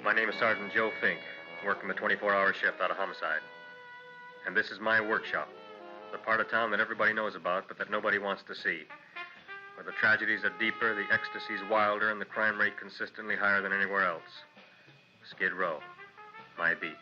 My name is Sergeant Joe Fink, working the 24-hour shift out of homicide. And this is my workshop, the part of town that everybody knows about, but that nobody wants to see. Where the tragedies are deeper, the ecstasy's wilder, and the crime rate consistently higher than anywhere else. Skid Row, my beat.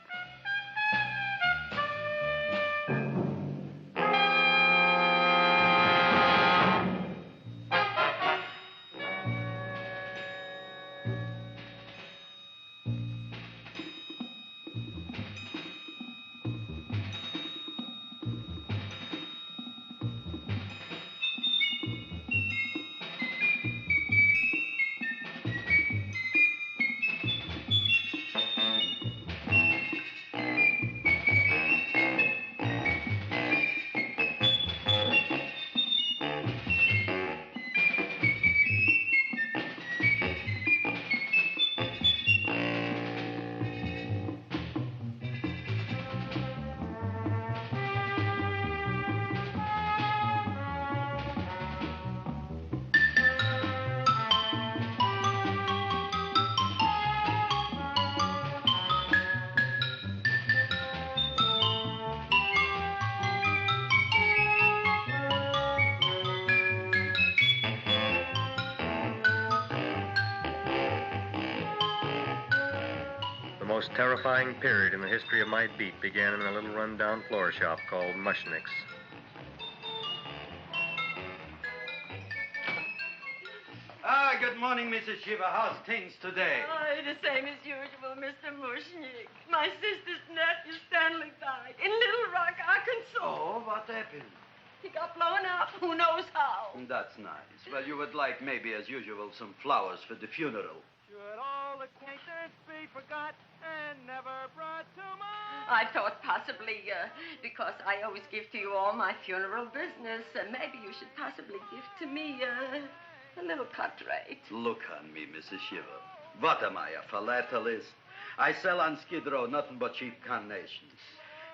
The most terrifying period in the history of my beat began in a little run-down floor shop called Mushnick's. Good morning, Mrs. Shiva. How's things today? Oh, the same as usual, Mr. Mushnick. My sister's nephew, Stanley, died in Little Rock, Arkansas. Oh, what happened? He got blown up. Who knows how? That's nice. Well, you would like, maybe as usual, some flowers for the funeral. Should all acquaintance be forgot and never brought to mind? I thought possibly, because I always give to you all my funeral business, maybe you should possibly give to me, a little cut rate. Look on me, Mrs. Shiva. What am I, a philatelist? I sell on Skid Row nothing but cheap carnations.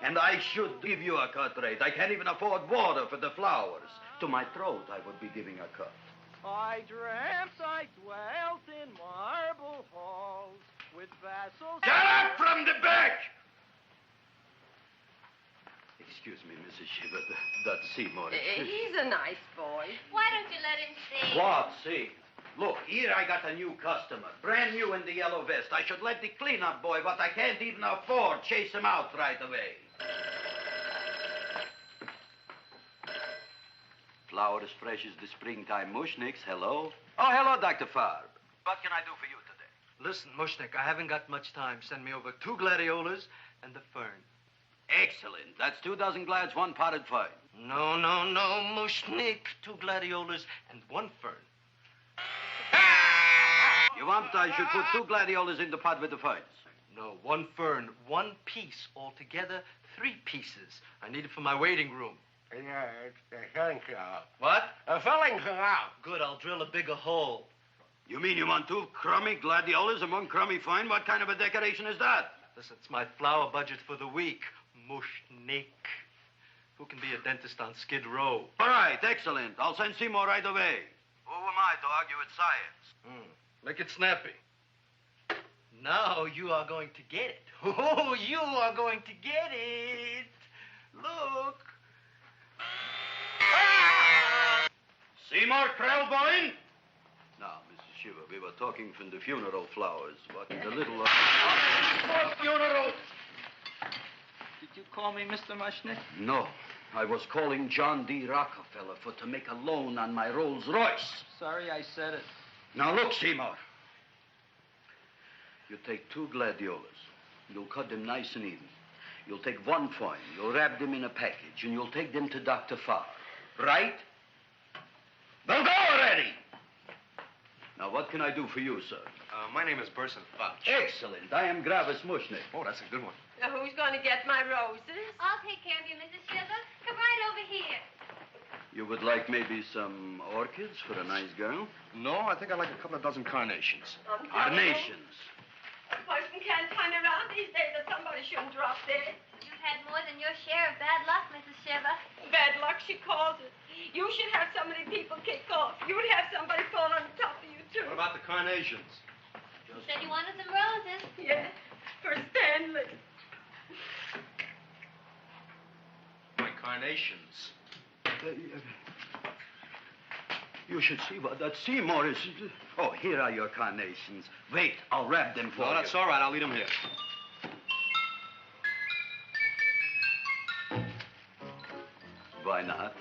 And I should give you a cut rate. I can't even afford water for the flowers. To my throat, I would be giving a cut. I dreamt I dwelt in marble halls with vassals... Get up from the back! Excuse me, Mrs. Shiva, that's Seymour. He's a nice boy. Why don't you let him see? What, see? Look, here I got a new customer, brand new in the yellow vest. I should let the cleanup boy, but I can't even afford, chase him out right away. Flower as fresh as the springtime Mushnicks. Hello? Oh, hello, Dr. Farbe. What can I do for you today? Listen, Mushnick, I haven't got much time. Send me over 2 gladiolas and the fern. Excellent. That's 2 dozen glads, 1 potted fern. No, Mushnick. 2 gladiolas and 1 fern. You want I should put 2 gladiolas in the pot with the ferns? No, 1 fern, 1 piece. Altogether, 3 pieces. I need it for my waiting room. Yeah, it's the filling canal. What? A filling canal. Good, I'll drill a bigger hole. You mean you want 2 crummy gladiolas and 1 crummy fern? What kind of a decoration is that? Listen, it's my flower budget for the week. Mushnick. Who can be a dentist on Skid Row? All right, excellent. I'll send Seymour right away. Who am I to argue with science? Make it snappy. Now you are going to get it. Oh, you are going to get it. Look. Seymour Krellboyne? Now, Mrs. Shiva, we were talking from the funeral flowers. What the little... For funeral! Did you call me Mr. Mushnick? No. I was calling John D. Rockefeller to make a loan on my Rolls Royce. Sorry I said it. Now, look, Seymour. You take 2 gladiolas. You'll cut them nice and even. You'll take 1 fern. You'll wrap them in a package, and you'll take them to Dr. Farr. Right? Well, go already! Now, what can I do for you, sir? My name is Burson Fox. Excellent. I am Gravis Mushnick. Oh, that's a good one. Who's going to get my roses? I'll take care of you, Mrs. Shiva. Come right over here. You would like maybe some orchids for a nice girl? No, I think I'd like a couple of dozen carnations. Carnations. A person can't turn around these days that somebody shouldn't drop dead. You've had more than your share of bad luck, Mrs. Shiva. Bad luck, she calls it. You should have so many people kick off. You would have somebody fall on top of you, too. What about the carnations? You said you wanted some roses. Yes, for Stanley. My carnations. You should see what that Seymour is. Oh, here are your carnations. Wait, I'll wrap them for No, you. that's all right. I'll leave them here. Why not?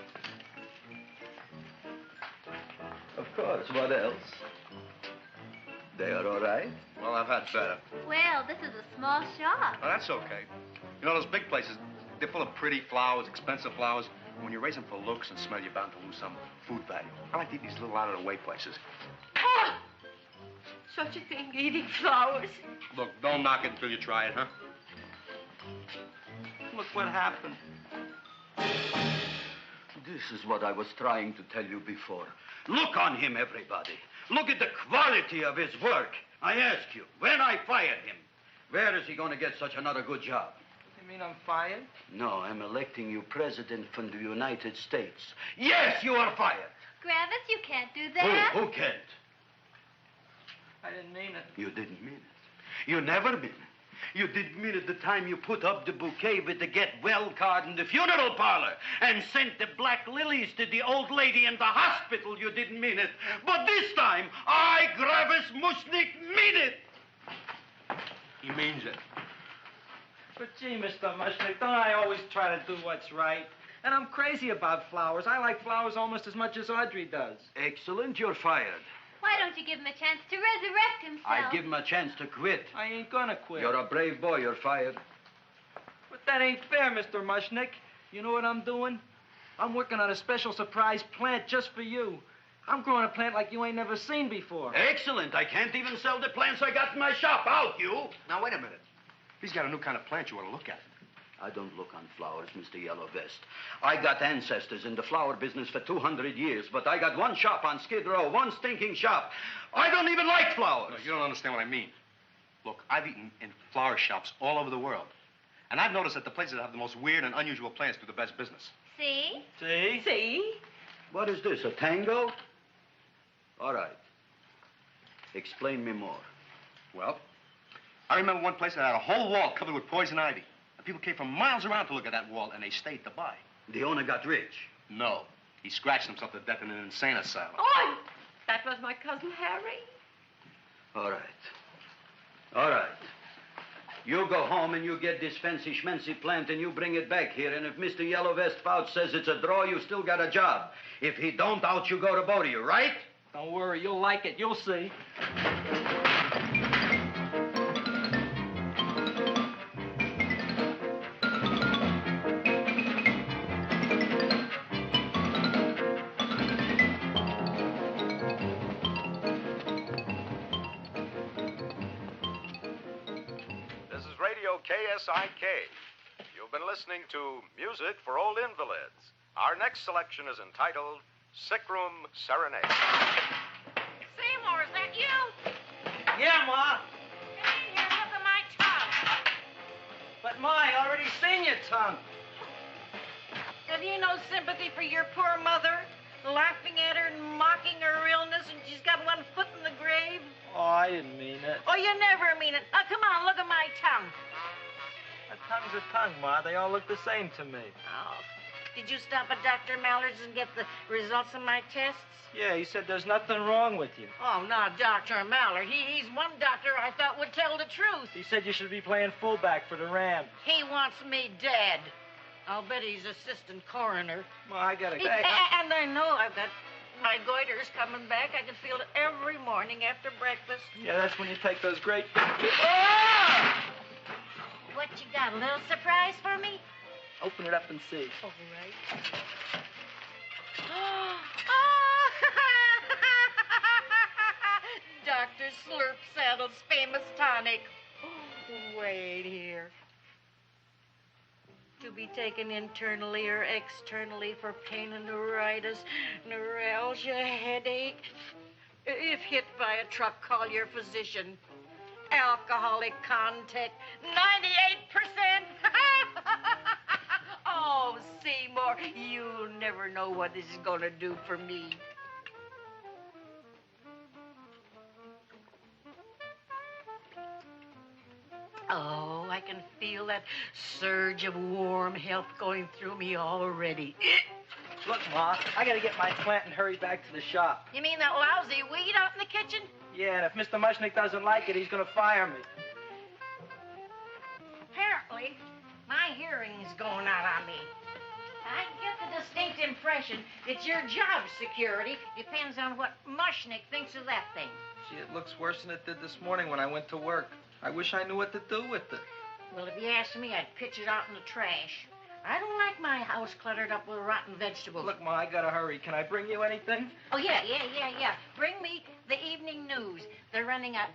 Of course, what else? They are all right? Well, I've had better. Well, this is a small shop. Oh, that's okay. You know, those big places, they're full of pretty flowers, expensive flowers. When you raise them for looks and smell, you're bound to lose some food value. I like to eat these little out-of-the-way places. Oh! Such a thing, eating flowers. Look, don't knock it until you try it, huh? Look what happened. This is what I was trying to tell you before. Look on him, everybody. Look at the quality of his work. I ask you, when I fired him, where is he going to get such another good job? You mean I'm fired? No, I'm electing you president from the United States. Yes, you are fired. Gravis, you can't do that. Who can't? I didn't mean it. You didn't mean it. You never mean it. You didn't mean it the time you put up the bouquet with the get well card in the funeral parlor and sent the black lilies to the old lady in the hospital. You didn't mean it. But this time, I, Gravis Mushnik, mean it. He means it. But gee, Mr. Mushnick, don't I always try to do what's right? And I'm crazy about flowers. I like flowers almost as much as Audrey does. Excellent, you're fired. Why don't you give him a chance to resurrect himself? I give him a chance to quit. I ain't gonna quit. You're a brave boy, you're fired. But that ain't fair, Mr. Mushnick. You know what I'm doing? I'm working on a special surprise plant just for you. I'm growing a plant like you ain't never seen before. Excellent. I can't even sell the plants I got in my shop. Out, you. Now, wait a minute. He's got a new kind of plant you want to look at. I don't look on flowers, Mr. Yellow Vest. I got ancestors in the flower business for 200 years, but I got one shop on Skid Row, one stinking shop. I don't even like flowers. No, you don't understand what I mean. Look, I've eaten in flower shops all over the world. And I've noticed that the places that have the most weird and unusual plants do the best business. See? See? See? What is this, a tango? All right. Explain me more. Well, I remember one place that had a whole wall covered with poison ivy. And people came from miles around to look at that wall, and they stayed to buy. The owner got rich. No. He scratched himself to death in an insane asylum. Oh, that was my cousin Harry. All right. All right. You go home and you get this fancy schmancy plant and you bring it back here. And if Mr. Yellow Vest Fouch says it's a draw, you still got a job. If he don't, out you go to both of you, right? Don't worry, you'll like it. You'll see. KSIK. You've been listening to Music for Old Invalids. Our next selection is entitled Sick Room Serenade. Seymour, is that you? Yeah, Ma. Come in here and look at my tongue. But, Ma, I already seen your tongue. Have you no sympathy for your poor mother? Laughing at her and mocking her illness, and she's got one foot in the grave? Oh, I didn't mean it. Oh, you never mean it. Now, come on, look at my tongue. A tongue's a tongue, Ma. They all look the same to me. Oh. Did you stop at Dr. Mallard's and get the results of my tests? Yeah, he said there's nothing wrong with you. Oh, not Dr. Mallard. He's one doctor I thought would tell the truth. He said you should be playing fullback for the Rams. He wants me dead. I'll bet he's assistant coroner. Ma, I gotta go. And I know I've got my goiter's coming back. I can feel it every morning after breakfast. Yeah, that's when you take those great big... What you got, a little surprise for me? Open it up and see. All right. Dr. Slurp Saddle's famous tonic. Wait here. To be taken internally or externally for pain and neuritis, neuralgia, headache. If hit by a truck, call your physician. Alcoholic contact, 98%. Oh, Seymour, you'll never know what this is going to do for me. Oh, I can feel that surge of warm health going through me already. Look, Ma, I gotta get my plant and hurry back to the shop. You mean that lousy weed out in the kitchen? Yeah, and if Mr. Mushnick doesn't like it, he's gonna fire me. Apparently, my hearing's going out on me. I get the distinct impression that your job security depends on what Mushnick thinks of that thing. Gee, it looks worse than it did this morning when I went to work. I wish I knew what to do with it. Well, if you ask me, I'd pitch it out in the trash. I don't like my house cluttered up with rotten vegetables. Look, Ma, I gotta hurry. Can I bring you anything? Oh, yeah. Bring me the evening news. They're running a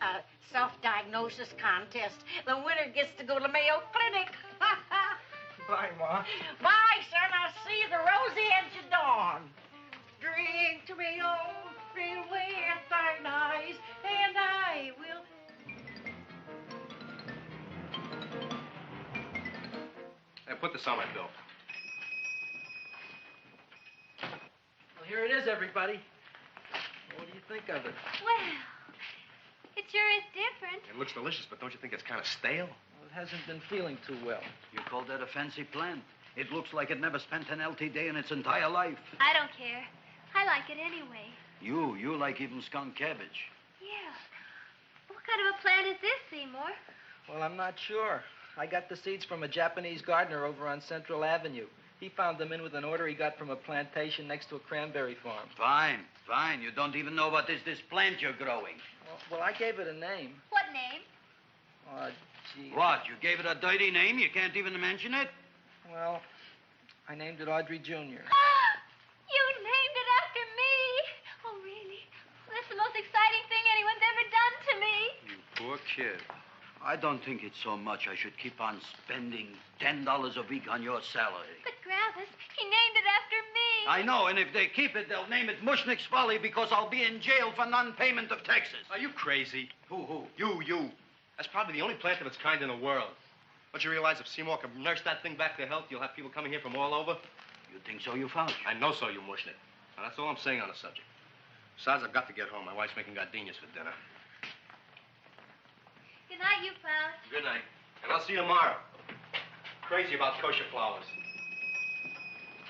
self-diagnosis contest. The winner gets to go to Mayo Clinic. Bye, Ma. Bye, son. I'll see you the rosy edge of dawn. Drink to me, oh, feel with thine eyes, and I will... Hey, put this on my bill. Well, here it is, everybody. What do you think of it? Well, it sure is different. It looks delicious, but don't you think it's kind of stale? Well, it hasn't been feeling too well. You call that a fancy plant? It looks like it never spent an LT day in its entire life. I don't care. I like it anyway. You like even skunk cabbage. Yeah. What kind of a plant is this, Seymour? Well, I'm not sure. I got the seeds from a Japanese gardener over on Central Avenue. He found them in with an order he got from a plantation next to a cranberry farm. Fine. You don't even know what is this plant you're growing. Well, I gave it a name. What name? Oh, gee. What, you gave it a dirty name? You can't even mention it? Well, I named it Audrey Jr. You named it after me. Oh, really? That's the most exciting thing anyone's ever done to me. You poor kid. I don't think it's so much I should keep on spending $10 a week on your salary. But, Gravis, he named it after me. I know, and if they keep it, they'll name it Mushnick's Folly because I'll be in jail for non-payment of taxes. Are you crazy? Who? You. That's probably the only plant of its kind in the world. Don't you realize if Seymour can nurse that thing back to health, you'll have people coming here from all over? You think so, you found? I know so, you Mushnick. Now, that's all I'm saying on the subject. Besides, I've got to get home. My wife's making gardenias for dinner. Good night, you fellas. Good night. And I'll see you tomorrow. Crazy about kosher flowers.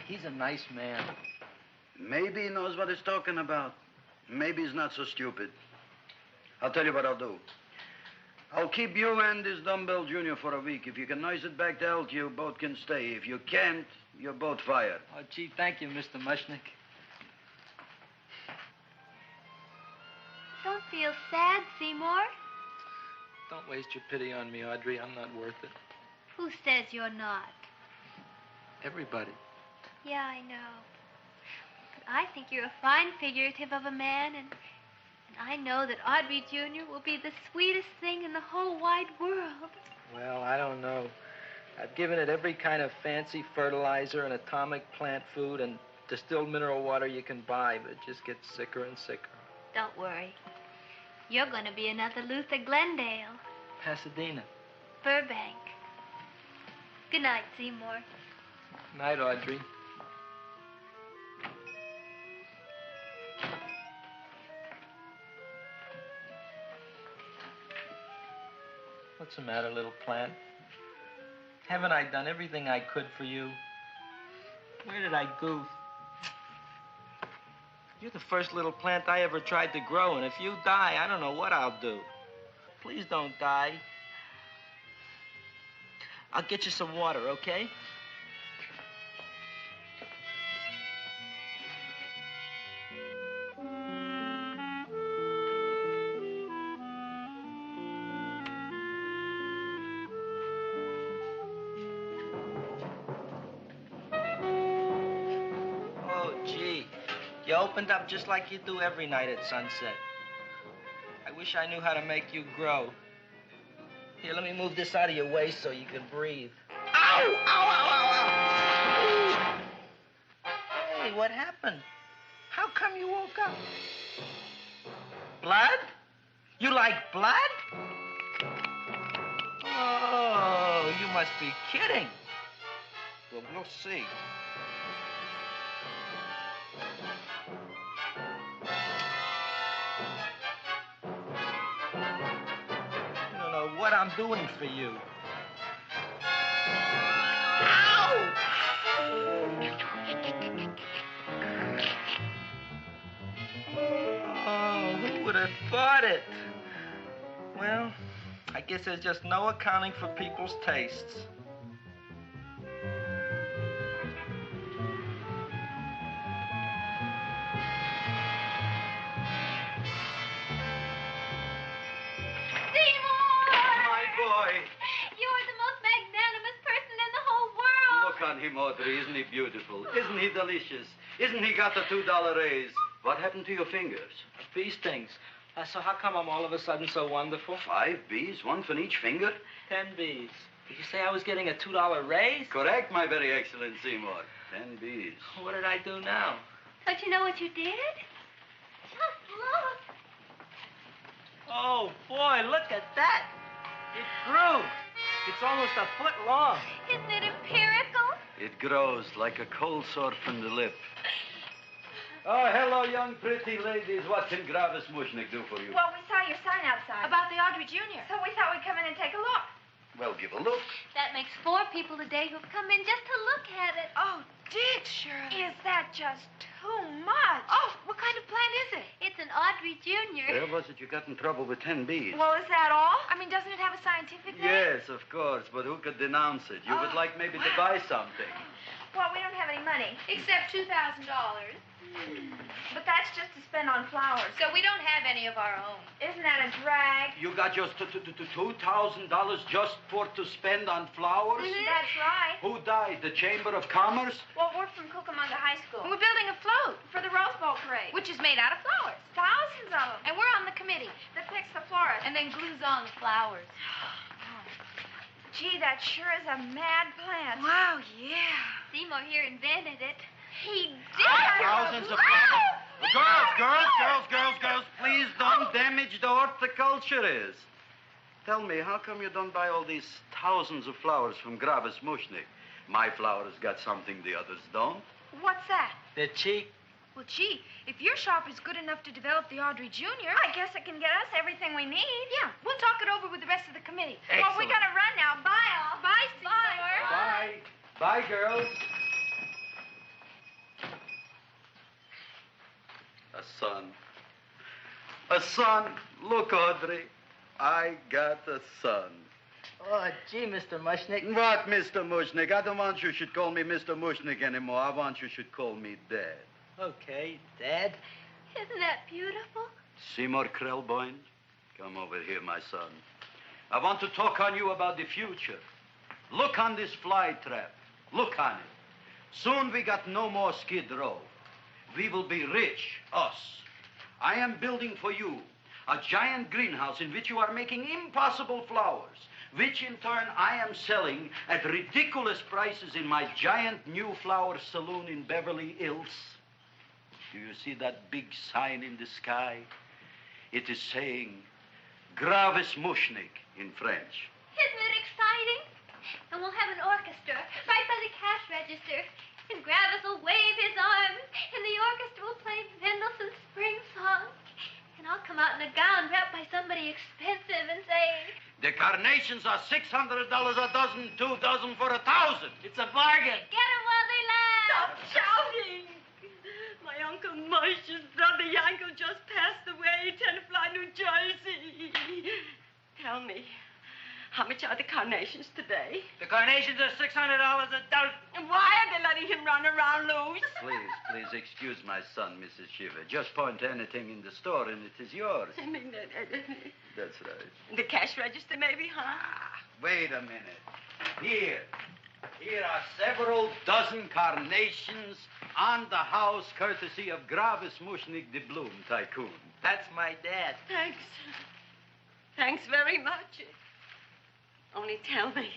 He's a nice man. Maybe he knows what he's talking about. Maybe he's not so stupid. I'll tell you what I'll do. I'll keep you and this dumbbell junior for a week. If you can nurse it back to health, you both can stay. If you can't, you're both fired. Oh, gee, thank you, Mr. Mushnick. Don't feel sad, Seymour. Don't waste your pity on me, Audrey. I'm not worth it. Who says you're not? Everybody. Yeah, I know. But I think you're a fine figurative of a man, and I know that Audrey Jr. will be the sweetest thing in the whole wide world. Well, I don't know. I've given it every kind of fancy fertilizer and atomic plant food and distilled mineral water you can buy, but it just gets sicker and sicker. Don't worry. You're going to be another Luther Glendale. Pasadena. Burbank. Good night, Seymour. Night, Audrey. What's the matter, little plant? Haven't I done everything I could for you? Where did I goof? You're the first little plant I ever tried to grow, and if you die, I don't know what I'll do. Please don't die. I'll get you some water, okay? You opened up just like you do every night at sunset. I wish I knew how to make you grow. Here, let me move this out of your way so you can breathe. Ow! Ow, ow, ow, ow! Hey, what happened? How come you woke up? Blood? You like blood? Oh, you must be kidding. Well, we'll see. what I'm doing for you. Oh, who would have thought it? Well, I guess there's just no accounting for people's tastes. You're the most magnanimous person in the whole world. Look on him, Audrey. Isn't he beautiful? Isn't he delicious? Isn't he got the $2 raise? What happened to your fingers? Bee stings. So how come I'm all of a sudden so wonderful? 5 bees, one for each finger? 10 bees. Did you say I was getting a $2 raise? Correct, my very excellent Seymour. 10 bees. What did I do now? Don't you know what you did? Just look. Oh, boy, look at that. It grew. It's almost a foot long. Isn't it empirical? It grows like a cold sore from the lip. Oh, hello, young pretty ladies. What can Gravis Mushnick do for you? Well, we saw your sign outside. About the Audrey Jr. So we thought we'd come in and take a look. Well, give a look. That makes 4 people today who've come in just to look at it. Oh, Dick, Shirley. Is that just too much? Oh, what kind of plant is it? It's an Audrey Jr. Where was it you got in trouble with 10 bees? Well, is that all? I mean, doesn't it have a scientific name? Yes, of course, but who could denounce it? You would like maybe to buy something. Well, we don't have any money. Except $2,000. But that's just to spend on flowers. So we don't have any of our own. Isn't that a drag? You got just $2,000 just to spend on flowers? That's right. Who died? The Chamber of Commerce? Well, we're from Cucamonga High School. We're building a float, For the Rose Bowl parade. which is made out of flowers. Thousands of them. And we're on the committee. That picks the florist. And then glues on the flowers. Gee, that sure is a mad plant. Wow, yeah. Seymour here invented it. He did. Thousands of Girls, please don't damage the horticulturist. Tell me, how come you don't buy all these thousands of flowers from Gravis Mushnick? My flowers got something the others don't. What's that? They're cheap. Well, gee, if your shop is good enough to develop the Audrey Jr., I guess it can get us everything we need. yeah, we'll talk it over with the rest of the committee. Well, we gotta run now. Bye, all. Bye, Seymour. Bye. Bye, girls. A son. A son. Look, Audrey. I got a son. Oh, gee, Mr. Mushnick. What, Mr. Mushnick? I don't want you should call me Mr. Mushnick anymore. I want you should call me Dad. Okay, Dad. Isn't that beautiful? Seymour Krelboyne, come over here, my son. I want to talk on you about the future. Look on this fly trap. Look on it. Soon we got no more Skid Row. We will be rich, us. I am building for you a giant greenhouse in which you are making impossible flowers, which in turn I am selling at ridiculous prices in my giant new flower saloon in Beverly Hills. Do you see that big sign in the sky? It is saying Gravis Mushnick in French. Isn't it exciting? And we'll have an orchestra right by the cash register. And Gravis will wave his arms. And the orchestra will play Mendelssohn's Spring Song. And I'll come out in a gown wrapped by somebody expensive and say, The carnations are $600 a dozen, 2 dozen for $1,000. It's a bargain. get 'em while they last. Stop shouting! My Uncle Moshe's brother Yankel just passed away, Tenafly, New Jersey. Tell me, how much are the carnations today? The carnations are $600 a dozen. And why are they letting him run around loose? Please excuse my son, Mrs. Shiver. Just point to anything in the store and it is yours. I mean, That's right. the cash register maybe, huh? Wait a minute. Here are several dozen carnations on the house courtesy of Gravis Mushnick the Bloom Tycoon. That's my dad. Thanks. Thanks very much. Only tell me,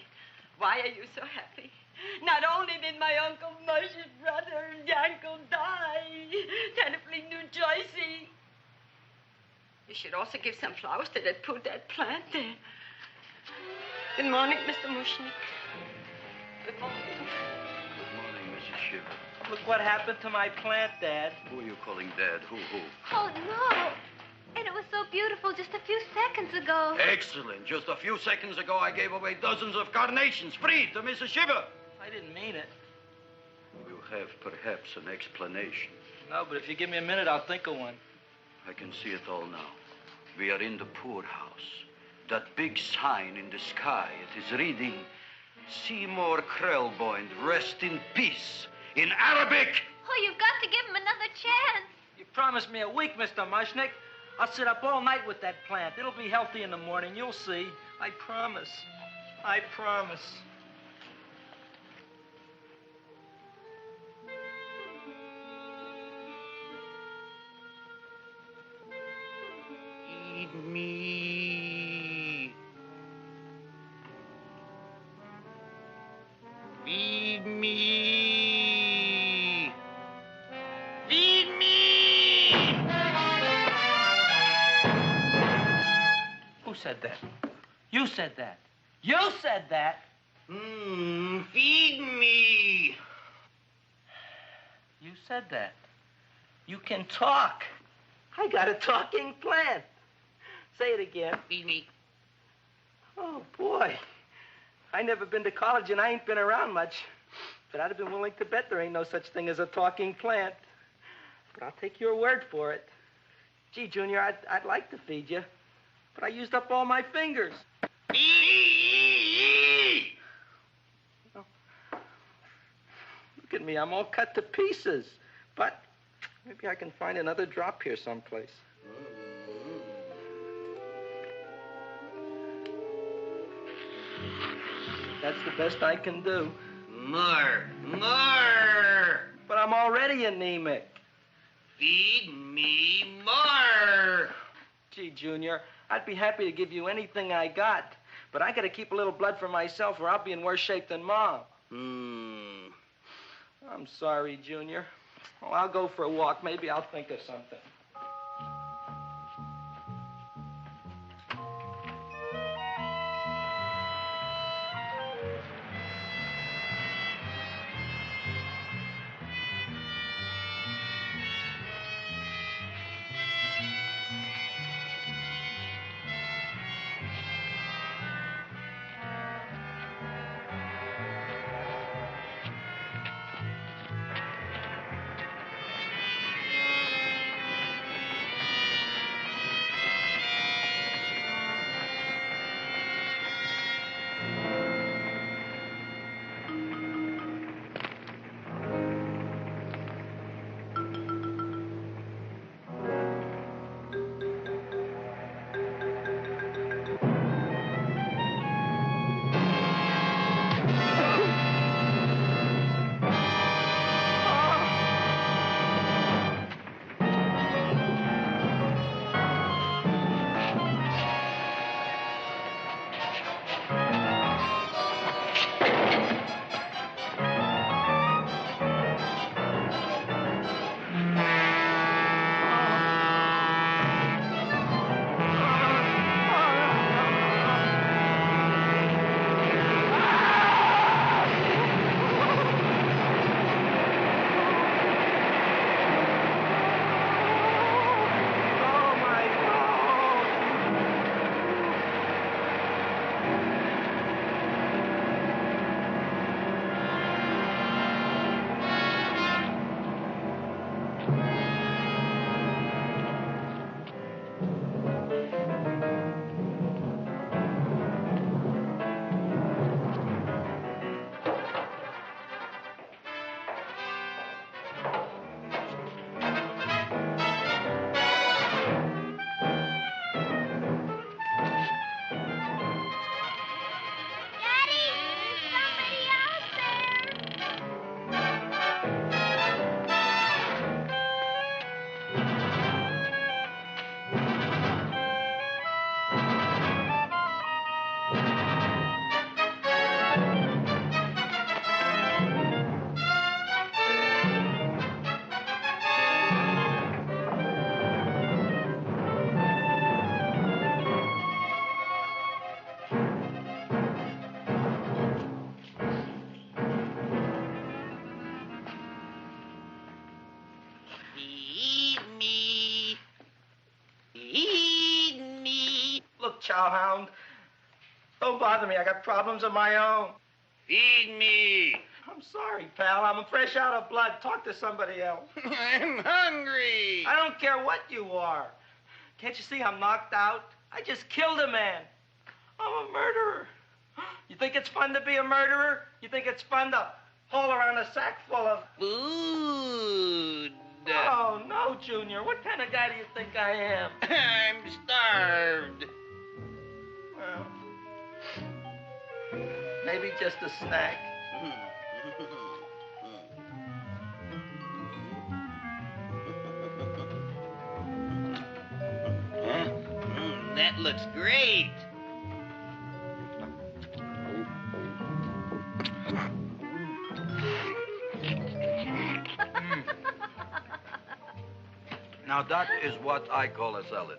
why are you so happy? Not only did my Uncle Moshe's brother Yankel die, Tenafly, New Jersey. You should also give some flowers to that poor dead plant there. Good morning, Mr. Mushnick. Good morning. Good morning, Mrs. Shiver. Look what happened to my plant, Dad. Who are you calling Dad? Who? Oh, no. And it was so beautiful just a few seconds ago. Excellent. Just a few seconds ago, I gave away dozens of carnations free to Mrs. Shiver. I didn't mean it. You have perhaps an explanation. No, but if you give me a minute, I'll think of one. I can see it all now. We are in the poorhouse. That big sign in the sky, it is reading, Seymour Krelboyne, rest in peace, in Arabic. Oh, you've got to give him another chance. You promised me a week, Mr. Mushnick. I'll sit up all night with that plant. It'll be healthy in the morning. You'll see. I promise. I promise. Feed me. Feed me. Feed me. Who said that? You said that. You said that. Feed me. You said that. You can talk. I got a talking plant. Say it again. Feed me. Oh, boy. I never been to college and I ain't been around much. But I'd have been willing to bet there ain't no such thing as a talking plant. But I'll take your word for it. Gee, Junior, I'd like to feed you. But I used up all my fingers. Oh. Look at me. I'm all cut to pieces. But maybe I can find another drop here someplace. That's the best I can do. More. But I'm already anemic. Feed me more. Gee, Junior, I'd be happy to give you anything I got. But I gotta keep a little blood for myself or I'll be in worse shape than Mom. I'm sorry, Junior. Well, I'll go for a walk. Maybe I'll think of something. cowhound. Don't bother me. I got problems of my own. Feed me. I'm sorry, pal. I'm fresh out of blood. Talk to somebody else. I'm hungry. I don't care what you are. Can't you see I'm knocked out? I just killed a man. I'm a murderer. You think it's fun to be a murderer? You think it's fun to haul around a sack full of... Food. Oh, no, Junior. What kind of guy do you think I am? I'm starved. Well, maybe just a snack. That looks great. Now, that is what I call a salad.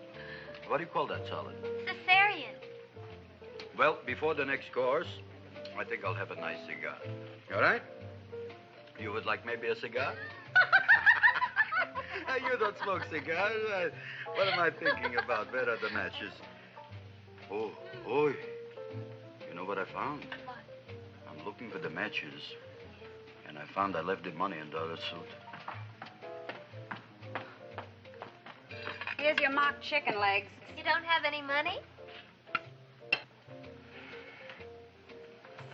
What do you call that salad? Caesarean. Well, before the next course, I think I'll have a nice cigar. All right? You would like maybe a cigar? You don't smoke cigars. What am I thinking about? Where are the matches? Oh, you know what I found? What? I'm looking for the matches, and I found I left the money in the other suit. Here's your mock chicken legs. You don't have any money?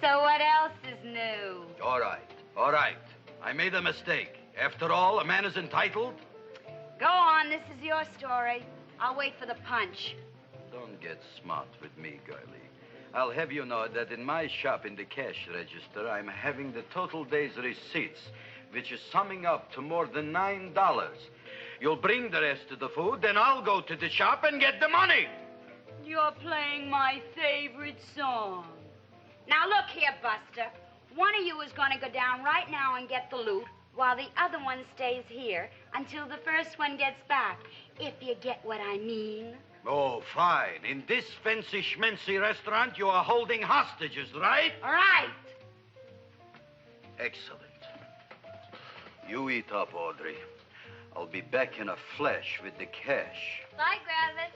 So what else is new? All right. I made a mistake. After all, a man is entitled. Go on, this is your story. I'll wait for the punch. Don't get smart with me, girlie. I'll have you know that in my shop in the cash register, I'm having the total day's receipts, which is summing up to more than $9. You'll bring the rest of the food, then I'll go to the shop and get the money. You're playing my favorite song. Now look here, Buster. One of you is going to go down right now and get the loot, while the other one stays here until the first one gets back, if you get what I mean. Oh, fine. In this fancy schmancy restaurant, you are holding hostages, right? Right. Excellent. You eat up, Audrey. I'll be back in a flash with the cash. Bye, Griffith.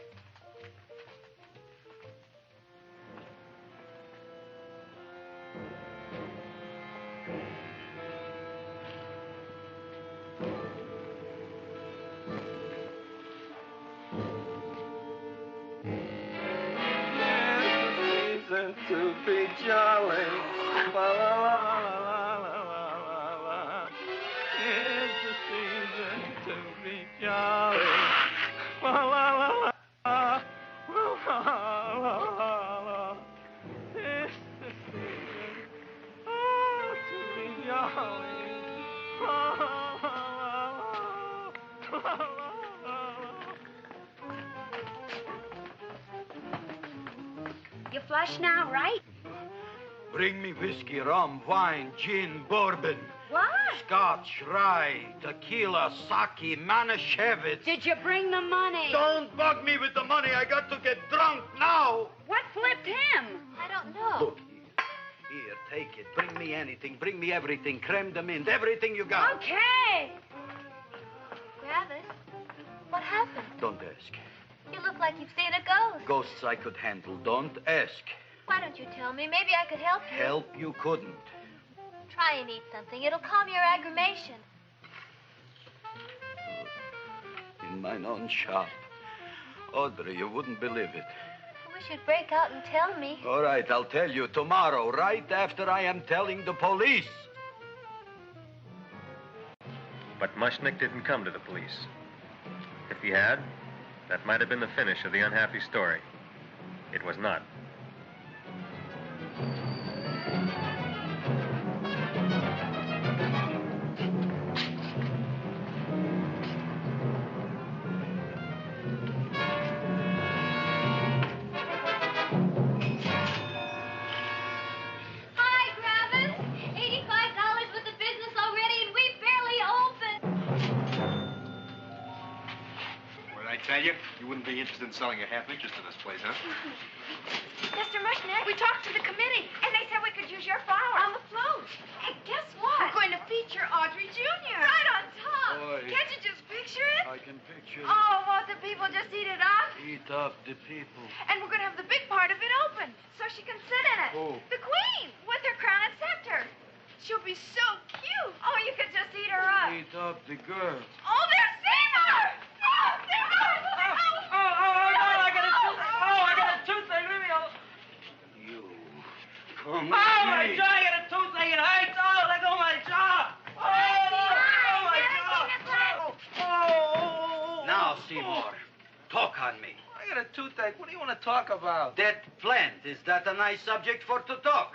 To be jolly. La, la, la, la, la, la, la. It's the season to be jolly. La, la, la, la, la, la, la, la. It's the season to be jolly. La, la, la, la, la, la. You flush now, right? Bring me whiskey, rum, wine, gin, bourbon. What? Scotch, rye, tequila, sake, Manischewitz. Did you bring the money? Don't bug me with the money. I got to get drunk now. What flipped him? I don't know. Look, here, take it. Bring me anything. Bring me everything. Creme de menthe, everything you got. Okay. Griffith, what happened? Don't ask. You look like you've seen a ghost. Ghosts I could handle. Don't ask. Why don't you tell me? Maybe I could help you. Help you couldn't. Try and eat something. It'll calm your aggravation. In mine own shop. Audrey, you wouldn't believe it. I wish you'd break out and tell me. All right, I'll tell you tomorrow, right after I am telling the police. But Mushnick didn't come to the police. If he had, that might have been the finish of the unhappy story. It was not. Hi, Griffith. $85 worth of business already, and we barely opened. What did I tell you? You You wouldn't be interested in selling your half interest in this place, huh? Mr. Mushnick, we talked to the committee, and they said we could use your flower on the float. Hey, guess what? We're going to feature Audrey Jr. Right on top. Boy. Can't you just picture it? I can picture it. Oh, won't the people just eat it up? Eat up the people. And we're going to have the big part of it open, so she can sit in it. Who? The queen, with her crown and scepter. She'll be so cute. Oh, you could just eat her up. Eat up the girl. Oh, there's Seymour! Oh, Seymour! I got a toothache. Leave me alone. You. Come Oh, my jaw! I got a toothache. It hurts. Oh, let go of my jaw. Oh, my jaw. Oh. Now, Seymour, talk on me. I got a toothache. What do you want to talk about? That plant, is that a nice subject for to talk?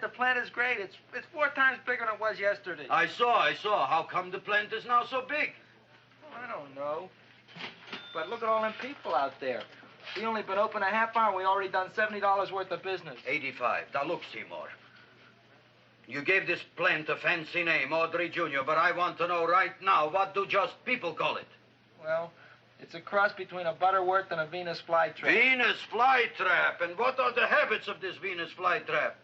The plant is great. It's 4 times bigger than it was yesterday. I saw. How come the plant is now so big? I don't know. But look at all them people out there. We only been open a half hour, and we already done $70 worth of business. 85. Now, look, Seymour. You gave this plant a fancy name, Audrey Jr., but I want to know right now, what do just people call it? Well, it's a cross between a butterworth and a Venus flytrap. Venus flytrap. And what are the habits of this Venus flytrap?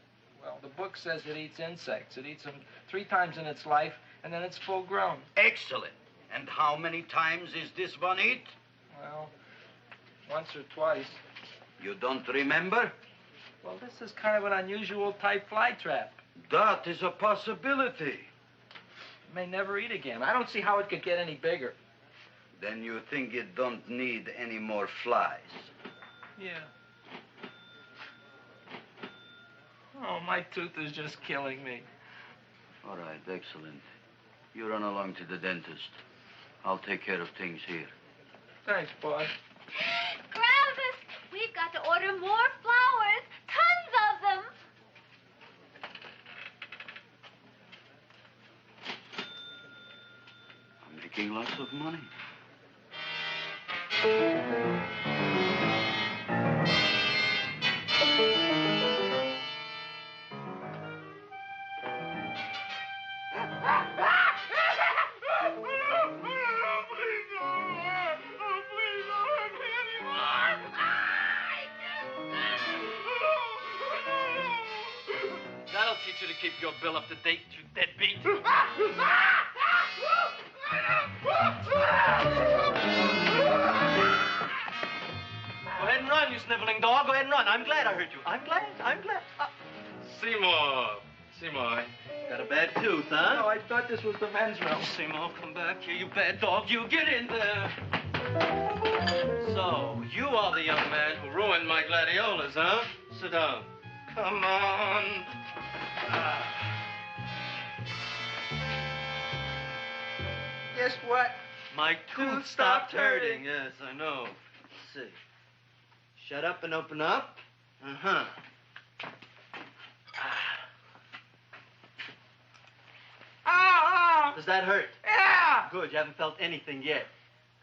Well, the book says it eats insects. It eats them 3 times in its life, and then it's full grown. Excellent. And how many times is this one eat? Well, once or twice. You don't remember? Well, this is kind of an unusual type flytrap. That is a possibility. It may never eat again. I don't see how it could get any bigger. Then you think it don't need any more flies? Yeah. Oh, my tooth is just killing me. All right, excellent. You run along to the dentist. I'll take care of things here. Thanks, boy. Gravis, we've got to order more flowers. Tons of them. I'm making lots of money. That'll teach you to keep your bill up to date, you deadbeat. Go ahead and run, you sniveling dog. Go ahead and run. I'm glad I hurt you. I'm glad. Seymour, got a bad tooth, huh? No, I thought this was the men's room. Seymour, come back here, you bad dog. You get in there. So, you are the young man who ruined my gladiolas, huh? Sit down. Come on. Guess what? My tooth stopped hurting. Yes, I know. Let's see. Shut up and open up. Uh-huh. Oh! Does that hurt? Yeah! Good, you haven't felt anything yet.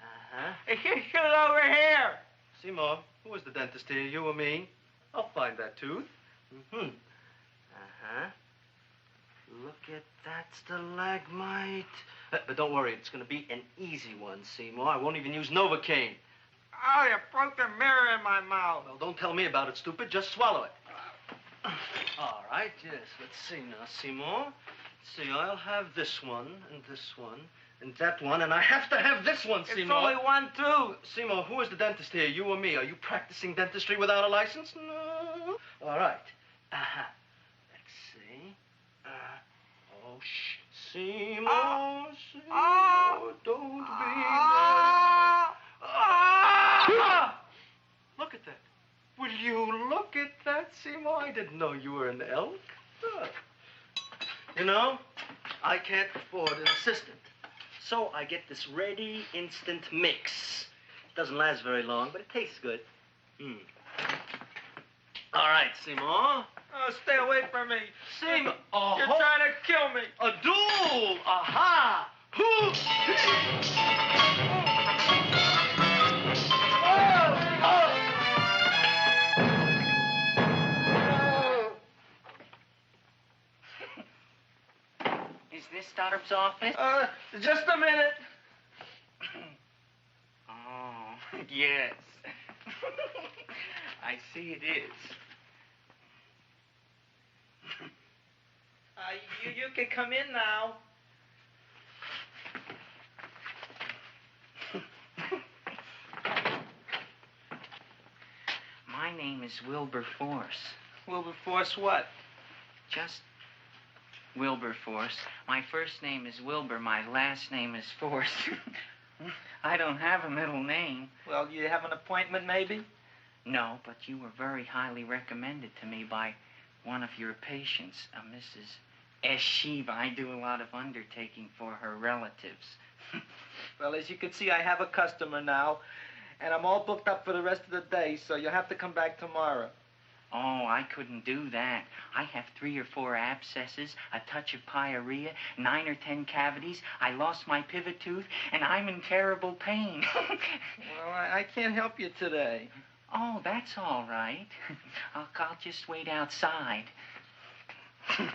Uh-huh. Get it over here. Seymour, who was the dentist here, you or me? I'll find that tooth. Mm-hmm. Uh-huh. Look at that stalagmite. But don't worry, it's going to be an easy one, Seymour. I won't even use Novocaine. Oh, you broke the mirror in my mouth. Well, don't tell me about it, stupid. Just swallow it. All right, yes. Let's see now, Seymour. Let's see, I'll have this one, and that one, and I have to have this one, Seymour. It's only one tooth. Seymour, who is the dentist here, you or me? Are you practicing dentistry without a license? No. All right. Uh-huh. Let's see. Oh, shh. Seymour, Seymour, don't be there. Look at that. Will you look at that, Seymour? I didn't know you were an elk. You know, I can't afford an assistant. So I get this ready instant mix. It doesn't last very long, but it tastes good. All right, Seymour. Oh, stay away from me. Seymour. You're trying to kill me. A duel. Aha. Is this Stoddard's office? Just a minute. Oh. Yes. I see it is. You can come in now. My name is Wilberforce. Wilberforce what? Just Wilberforce. My first name is Wilbur. My last name is Force. I don't have a middle name. Well, you have an appointment, maybe? No, but you were very highly recommended to me by one of your patients, a Mrs. S. Shiva. I do a lot of undertaking for her relatives. Well, as you can see, I have a customer now, and I'm all booked up for the rest of the day, so you'll have to come back tomorrow. Oh, I couldn't do that. I have 3 or 4 abscesses, a touch of pyorrhea, 9 or 10 cavities. I lost my pivot tooth, and I'm in terrible pain. Well, I can't help you today. Oh, that's all right. I'll just wait outside. The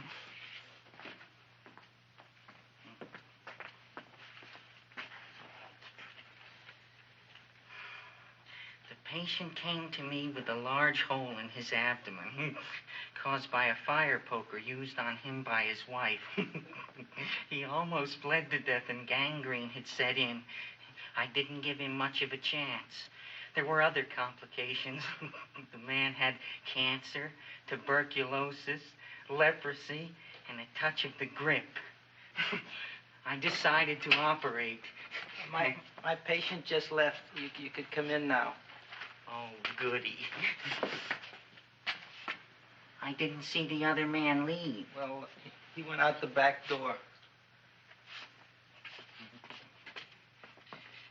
patient came to me with a large hole in his abdomen, caused by a fire poker used on him by his wife. He almost bled to death and gangrene had set in. I didn't give him much of a chance. There were other complications. The man had cancer, tuberculosis, leprosy, and a touch of the grip. I decided to operate. My patient just left. You could come in now. Oh, goody. I didn't see the other man leave. Well, he went out the back door.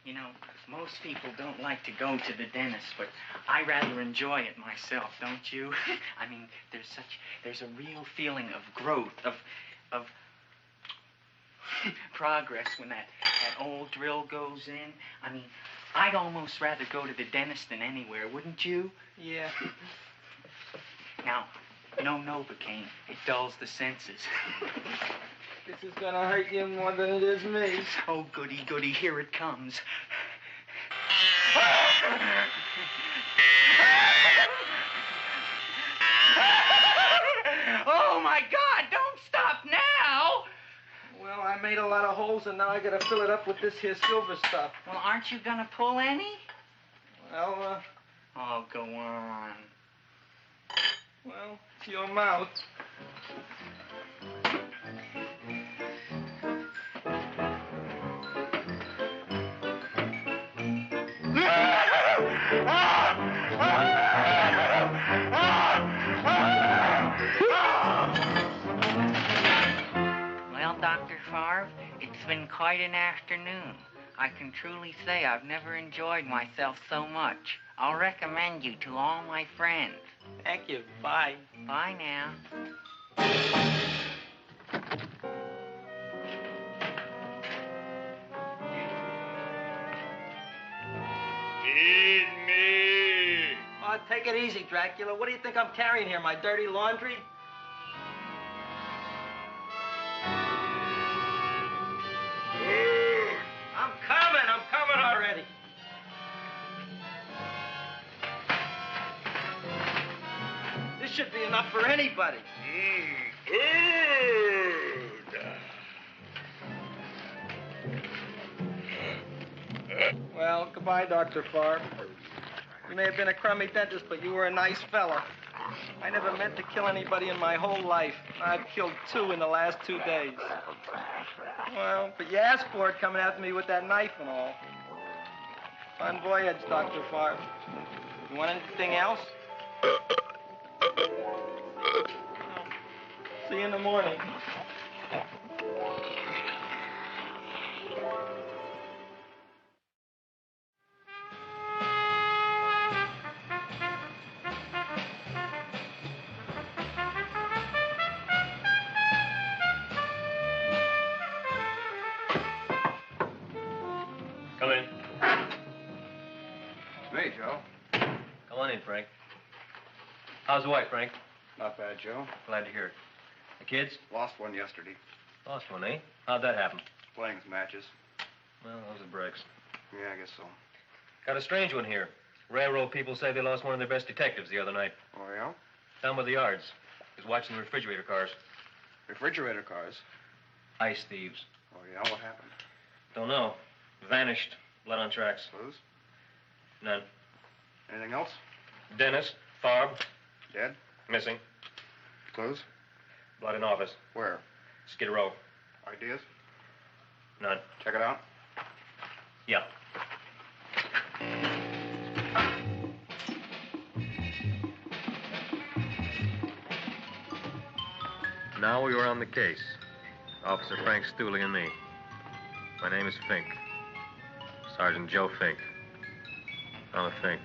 You know, most people don't like to go to the dentist, but I rather enjoy it myself, don't you? I mean, there's a real feeling of growth, of progress when that old drill goes in. I mean, I'd almost rather go to the dentist than anywhere, wouldn't you? Yeah. Now, no Novocaine. It dulls the senses. This is gonna hurt you more than it is me. Oh, goody, goody, here it comes. Oh, my God, don't stop now! Well, I made a lot of holes, and now I gotta fill it up with this here silver stuff. Well, aren't you gonna pull any? Well, Oh, go on. Well, it's your mouth. Well, Dr. Favre, it's been quite an afternoon. I can truly say I've never enjoyed myself so much. I'll recommend you to all my friends. Thank you. Bye. Bye now. Feed me. Oh, take it easy, Dracula. What do you think I'm carrying here, my dirty laundry? I'm coming already. This should be enough for anybody. Well, goodbye, Dr. Favre. You may have been a crummy dentist, but you were a nice fella. I never meant to kill anybody in my whole life. I've killed 2 in the last 2 days. Well, but you asked for it coming after me with that knife and all. Fun voyage, Dr. Favre. You want anything else? See you in the morning. Come in. Hey, Joe. Come on in, Frank. How's the wife, Frank? Not bad, Joe. Glad to hear it. The kids? Lost one yesterday. Lost one, eh? How'd that happen? Playing matches. Well, those are breaks. Yeah, I guess so. Got a strange one here. Railroad people say they lost one of their best detectives the other night. Oh, yeah? Down by the yards. He's watching the refrigerator cars. Refrigerator cars? Ice thieves. Oh, yeah? What happened? Don't know. Vanished. Blood on tracks. Clues? None. Anything else? Dennis. Farb. Dead? Missing. Clues? Blood in office. Where? Skid Row. Ideas? None. Check it out. Yeah. Now we were on the case. Officer Frank Stooley and me. My name is Fink. Sergeant Joe Fink. I'm a Fink.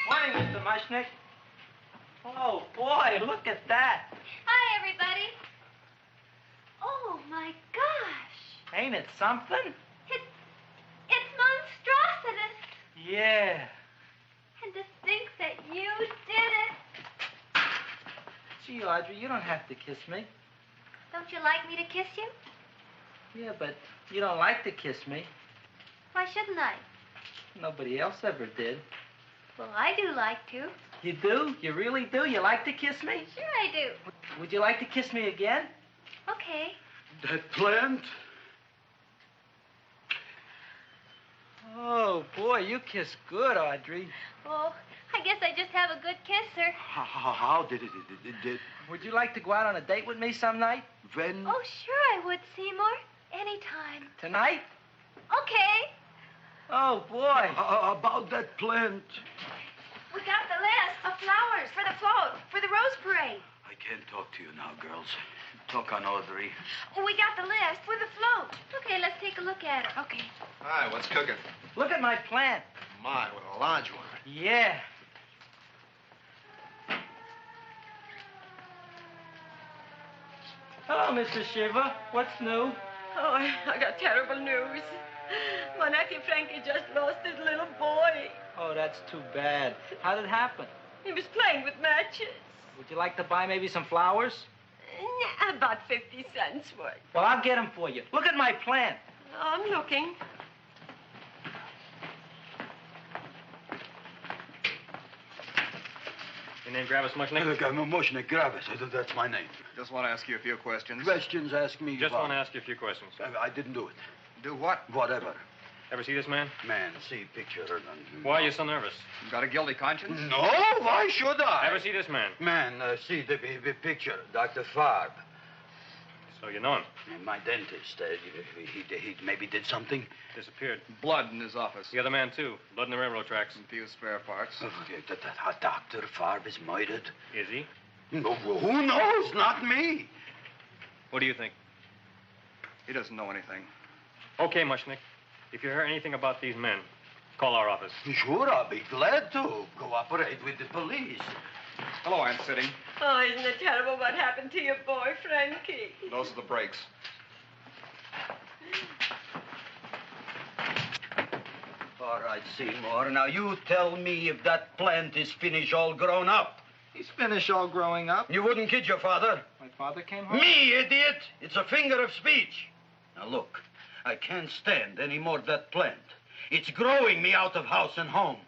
Morning, Mr. Mushnick. Oh, boy, look at that. Hi, everybody. Oh, my gosh. Ain't it something? It's monstrositous. Yeah. And to think that you did it. Gee, Audrey, you don't have to kiss me. Don't you like me to kiss you? Yeah, but you don't like to kiss me. Why shouldn't I? Nobody else ever did. Well, I do like to. You do? You really do? You like to kiss me? Sure I do. Would you like to kiss me again? Okay. That plant? Oh, boy, you kiss good, Audrey. Oh, I guess I just have a good kisser. How did it? Would you like to go out on a date with me some night? When? Oh, sure I would, Seymour. Anytime. Tonight? Okay. Oh, boy. About that plant. We got the list of flowers for the float, for the Rose Parade. I can't talk to you now, girls. Talk on Audrey. We got the list for the float. Okay, let's take a look at it. Okay. Hi, what's cooking? Look at my plant. My, what a large one. Yeah. Hello, Mr. Shiver. What's new? Oh, I got terrible news. My nephew Frankie just lost his little boy. Oh, that's too bad. How did it happen? He was playing with matches. Would you like to buy maybe some flowers? About 50 cents worth. Well, I'll get them for you. Look at my plant. I'm looking. Your name Gravis Mushnick? Look, I'm a Mushnick Gravis. That's my name. Just want to ask you a few questions. Questions, ask me. Just what? want to ask you a few questions. I didn't do it. Do what? Whatever. Ever see this man? Man, see picture. Why are you so nervous? You got a guilty conscience? No, why should I? Ever see this man? Man, see the picture. Dr. Farb. So you know him? My dentist. He maybe did something. Disappeared. Blood in his office. The other man, too. Blood in the railroad tracks. And a few spare parts. Dr. Farb is murdered. Is he? No, who knows? Not me. What do you think? He doesn't know anything. Okay, Mushnick. If you hear anything about these men, call our office. Sure, I'll be glad to cooperate with the police. Hello, Aunt City. Oh, isn't it terrible what happened to your boy, Frankie? Those are the brakes. All right, Seymour. Now, you tell me if that plant is finished all grown up. He's finished all growing up. You wouldn't kid your father? My father came home. Me, idiot! It's a finger of speech. Now, look. I can't stand any more of that plant. It's growing me out of house and home.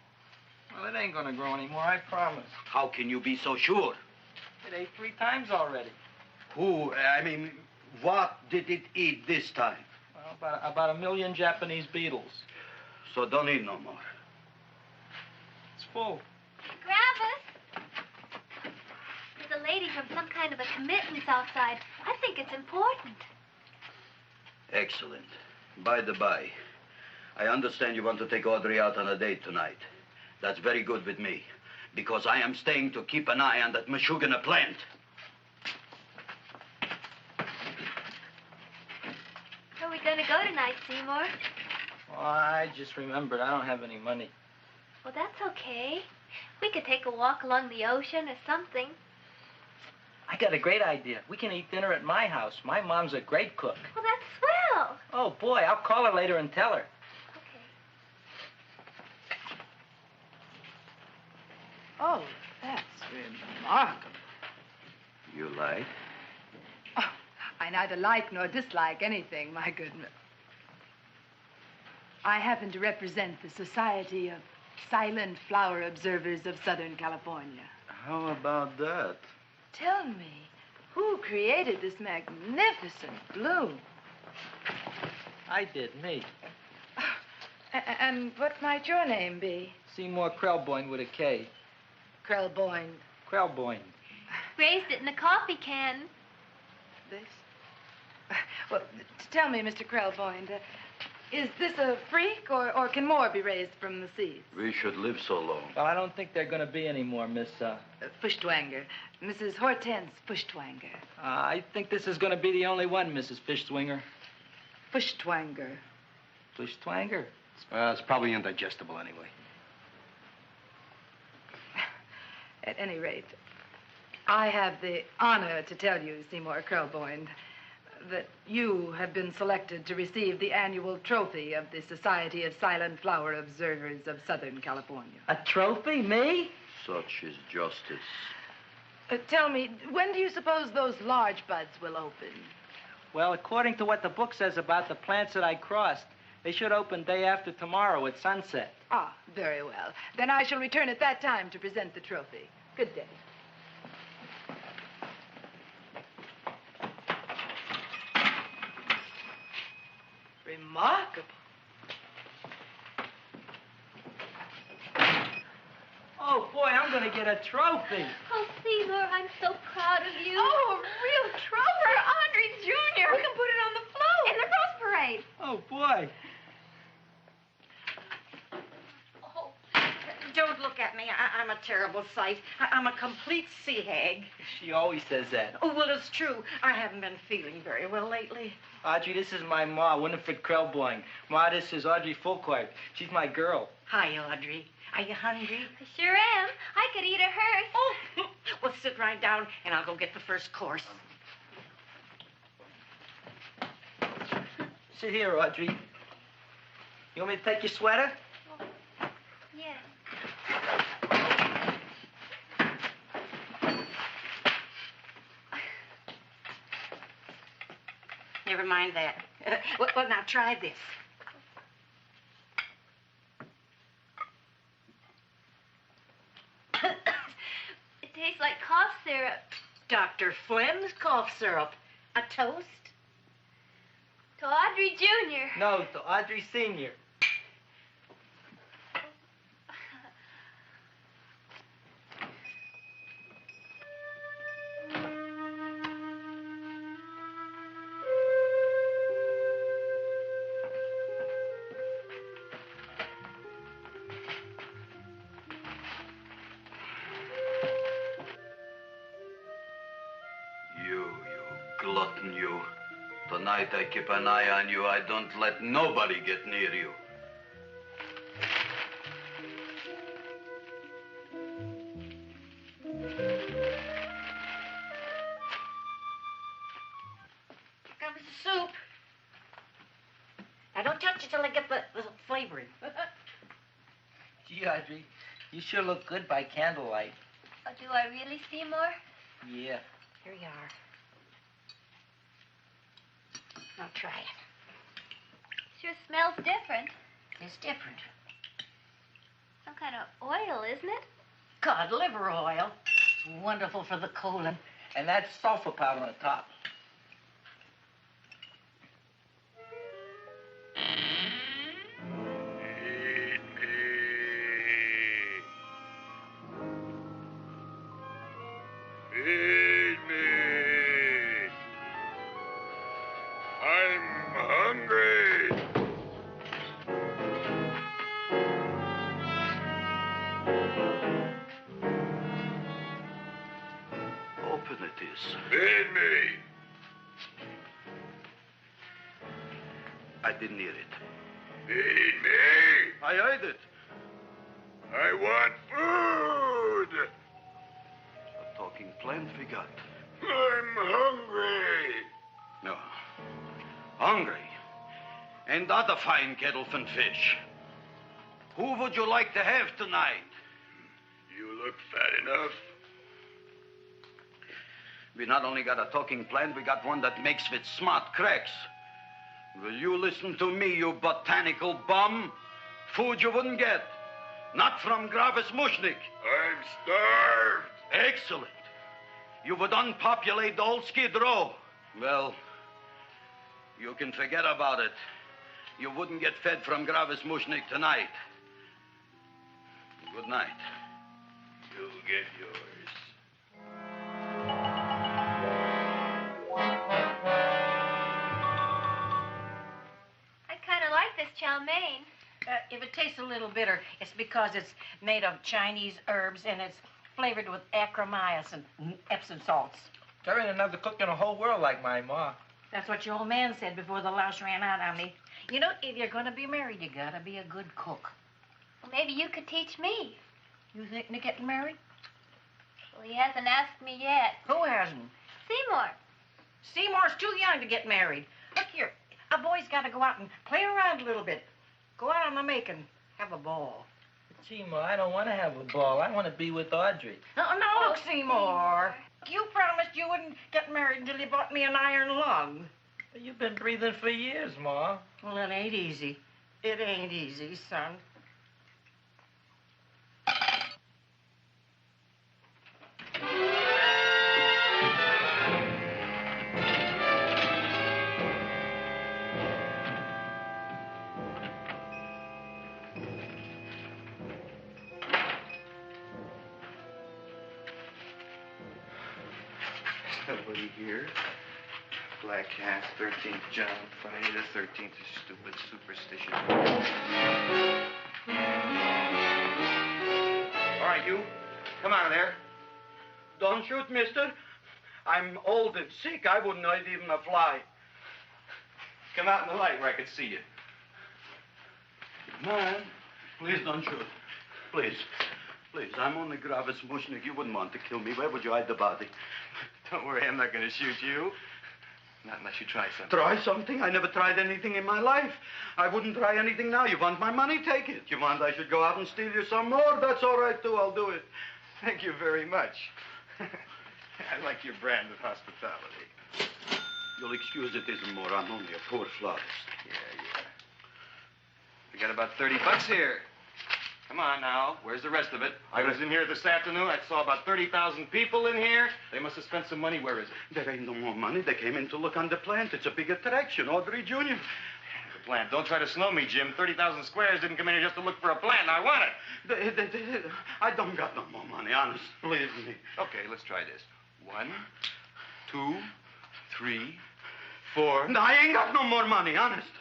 Well, it ain't gonna grow anymore, I promise. How can you be so sure? It ate 3 times already. What did it eat this time? Well, about 1 million Japanese beetles. So don't eat no more. It's full. Gravis! There's a lady from some kind of a committance outside. I think it's important. Excellent. By the by, I understand you want to take Audrey out on a date tonight. That's very good with me, because I am staying to keep an eye on that Meshuggah plant. Where are we going to go tonight, Seymour? Well, I just remembered I don't have any money. Well, that's okay. We could take a walk along the ocean or something. I got a great idea. We can eat dinner at my house. My mom's a great cook. Well, that's swell. Oh, boy, I'll call her later and tell her. Oh, that's remarkable. You like? Oh, I neither like nor dislike anything, my goodness. I happen to represent the Society of Silent Flower Observers of Southern California. How about that? Tell me, who created this magnificent bloom? I did, me. And what might your name be? Seymour Krelboyne with a K. Krelboyne. Krelboyne. Raised it in a coffee can. This? Well, tell me, Mr. Krelboyne, is this a freak, or can more be raised from the seeds? We should live so long. Well, I don't think they're going to be any more, Miss, Fuschtwanger. Mrs. Hortense Fuschtwanger. I think this is going to be the only one, Mrs. Fishswinger. Fuschtwanger. Fuschtwanger? It's probably indigestible anyway. At any rate, I have the honor to tell you, Seymour Krelboyne, that you have been selected to receive the annual trophy of the Society of Silent Flower Observers of Southern California. A trophy? Me? Such is justice. Tell me, when do you suppose those large buds will open? Well, according to what the book says about the plants that I crossed, they should open day after tomorrow at sunset. Ah, very well. Then I shall return at that time to present the trophy. Good day. Remarkable. Oh, boy, I'm going to get a trophy. Oh, Seymour, I'm so proud of you. Oh, a real trophy for Audrey Jr. We can put it on the float. In the Rose Parade. Oh, boy. Don't look at me. I'm a terrible sight. I'm a complete sea hag. She always says that. Oh, well, it's true. I haven't been feeling very well lately. Audrey, this is my ma, Winifred Krelboyne. Ma, this is Audrey Fulcourt. She's my girl. Hi, Audrey. Are you hungry? I sure am. I could eat a hearse. Oh, well, sit right down, and I'll go get the first course. Sit here, Audrey. You want me to take your sweater? Yes. Never mind that. Well, now try this. It tastes like cough syrup. Dr. Flynn's cough syrup. A toast? To Audrey Jr. No, to Audrey Sr. Glutton, you. Tonight I keep an eye on you. I don't let nobody get near you. Here comes the soup. Now, don't touch it till I get the flavoring. Gee, Audrey, you sure look good by candlelight. Oh, do I really, Seymour? Yeah. Here you are. Now try it. Sure smells different. It's different. Some kind of oil, isn't it? Cod liver oil. It's wonderful for the colon. And that's sulfur powder on the top. Feed me. I'm hungry. Open it is. Feed me. I didn't hear it. Feed me. I heard it. I want food. A talking plant forgot. I'm hungry. No. Hungry? and other fine kettlefen fish. Who would you like to have tonight? You look fat enough. We not only got a talking plant, we got one that makes with smart cracks. Will you listen to me, you botanical bum? Food you wouldn't get. Not from Gravis Mushnik. I'm starved. Excellent. You would unpopulate the old Skid Row. Well, you can forget about it. You wouldn't get fed from Gravis Mushnik tonight. Good night. You'll get yours. I kind of like this chow mein. If it tastes a little bitter, it's because it's made of Chinese herbs and it's flavored with acromyas and Epsom salts. There ain't another cook in the whole world like my ma. That's what your old man said before the louse ran out on me. You know, if you're going to be married, you got to be a good cook. Well, maybe you could teach me. You think they're getting married? Well, he hasn't asked me yet. Who hasn't? Seymour. Seymour's too young to get married. Look here, a boy's got to go out and play around a little bit. Go out on the make and have a ball. Gee, Ma, I don't want to have a ball. I want to be with Audrey. No, look, Seymour. You promised you wouldn't get married until you bought me an iron lung. You've been breathing for years, Ma. Well, it ain't easy. It ain't easy, son. Nobody here. Black Cat, 13th John, Friday the 13th is stupid superstition. All right, you. Come out of there. Don't shoot, mister. I'm old and sick. I wouldn't hurt even a fly. Come out in the light where I can see you. Man, please don't shoot. Please. Please, I'm only Gravis Mushnik. You wouldn't want to kill me. Where would you hide the body? Don't worry, I'm not going to shoot you. Not unless you try something. Try something? I never tried anything in my life. I wouldn't try anything now. You want my money? Take it. You want I should go out and steal you some more? That's all right, too. I'll do it. Thank you very much. I like your brand of hospitality. You'll excuse it isn't more. I'm only a poor florist. Yeah. We got about $30 here. Come on now. Where's the rest of it? I was in here this afternoon. I saw about 30,000 people in here. They must have spent some money. Where is it? There ain't no more money. They came in to look on the plant. It's a big attraction. Audrey Jr. The plant. Don't try to slow me, Jim. 30,000 squares didn't come in here just to look for a plant. I want it. I don't got no more money, honest. Believe me. Okay, let's try this. 1, 2, 3, 4. No, I ain't got no more money, honest.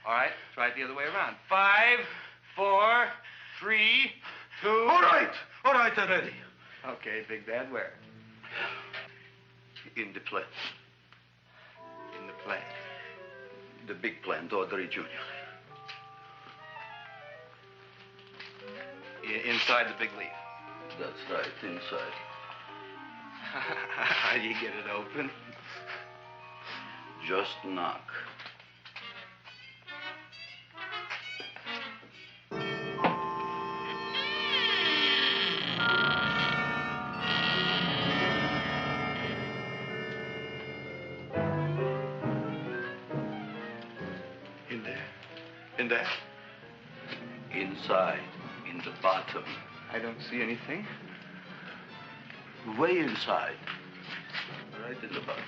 All right, try it the other way around. 5, 4, 3, 2. All right already. Okay, Big Bad, where? In the plant. In the plant. The big plant, Audrey Jr. Inside the big leaf. That's right, inside. How do you get it open? Just knock. In there? Inside, in the bottom. I don't see anything. Way inside. Right in the bottom.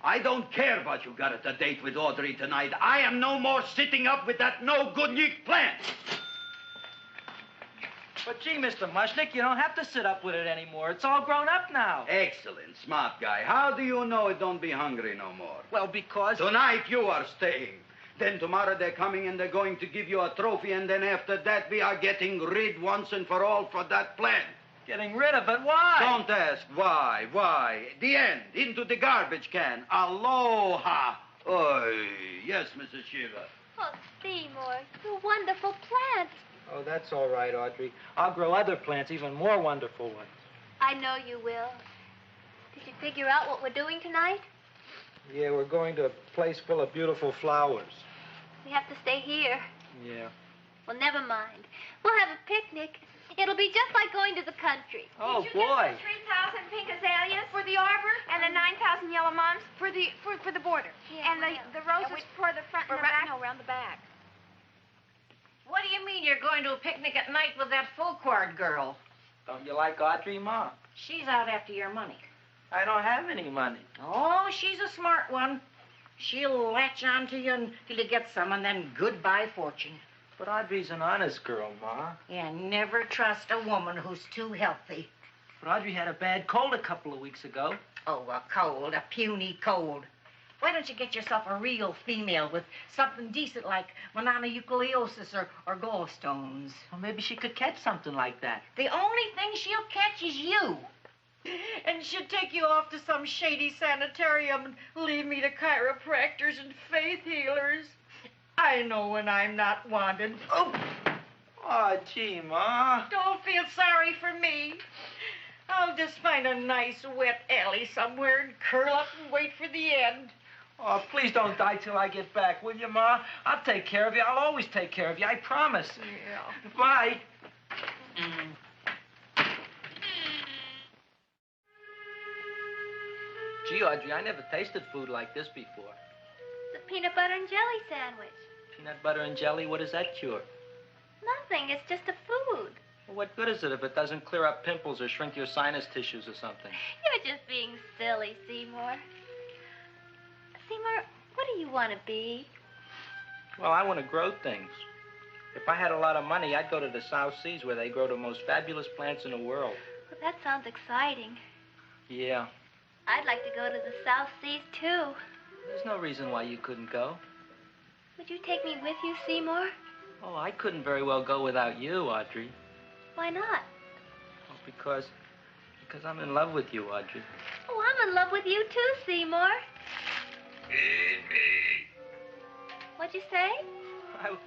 I don't care what you got at the date with Audrey tonight. I am no more sitting up with that no-good Nick plant. But gee, Mr. Mushnik, you don't have to sit up with it anymore. It's all grown up now. Excellent, smart guy. How do you know it don't be hungry no more? Well, because... Tonight you are staying. Then tomorrow they're coming and they're going to give you a trophy, and then after that we are getting rid once and for all for that plant. Getting rid of it? Why? Don't ask why. Why? The end. Into the garbage can. Aloha. Oy. Yes, Mrs. Shiva. Oh, Seymour, you wonderful plant. Oh, that's all right, Audrey. I'll grow other plants, even more wonderful ones. I know you will. Did you figure out what we're doing tonight? Yeah, we're going to a place full of beautiful flowers. We have to stay here. Yeah. Well, never mind. We'll have a picnic. It'll be just like going to the country. Oh, Did you boy. get the 3,000 pink azaleas for the arbor and the 9,000 yellow mums for the border? Yeah, and the roses for the front and the back? No, around the back. What do you mean you're going to a picnic at night with that full-quart girl? Don't you like Audrey, Ma? She's out after your money. I don't have any money. Oh, she's a smart one. She'll latch on to you until you get some, and then goodbye fortune. But Audrey's an honest girl, Ma. Yeah, never trust a woman who's too healthy. But Audrey had a bad cold a couple of weeks ago. Oh, a cold, a puny cold. Why don't you get yourself a real female with something decent like mononucleosis or gallstones? Well, maybe she could catch something like that. The only thing she'll catch is you. And she'd take you off to some shady sanitarium and leave me to chiropractors and faith healers. I know when I'm not wanted. Oh, gee, Ma. Don't feel sorry for me. I'll just find a nice wet alley somewhere and curl up and wait for the end. Oh, please don't die till I get back, will you, Ma? I'll take care of you. I'll always take care of you. I promise. Yeah. Bye. Gee, Audrey, I never tasted food like this before. The peanut butter and jelly sandwich. Peanut butter and jelly, what does that cure? Nothing. It's just a food. Well, what good is it if it doesn't clear up pimples or shrink your sinus tissues or something? You're just being silly, Seymour. Seymour, what do you want to be? Well, I want to grow things. If I had a lot of money, I'd go to the South Seas where they grow the most fabulous plants in the world. Well, that sounds exciting. Yeah. I'd like to go to the South Seas, too. There's no reason why you couldn't go. Would you take me with you, Seymour? Oh, I couldn't very well go without you, Audrey. Why not? Oh, because I'm in love with you, Audrey. Oh, I'm in love with you, too, Seymour. Feed me. What'd you say?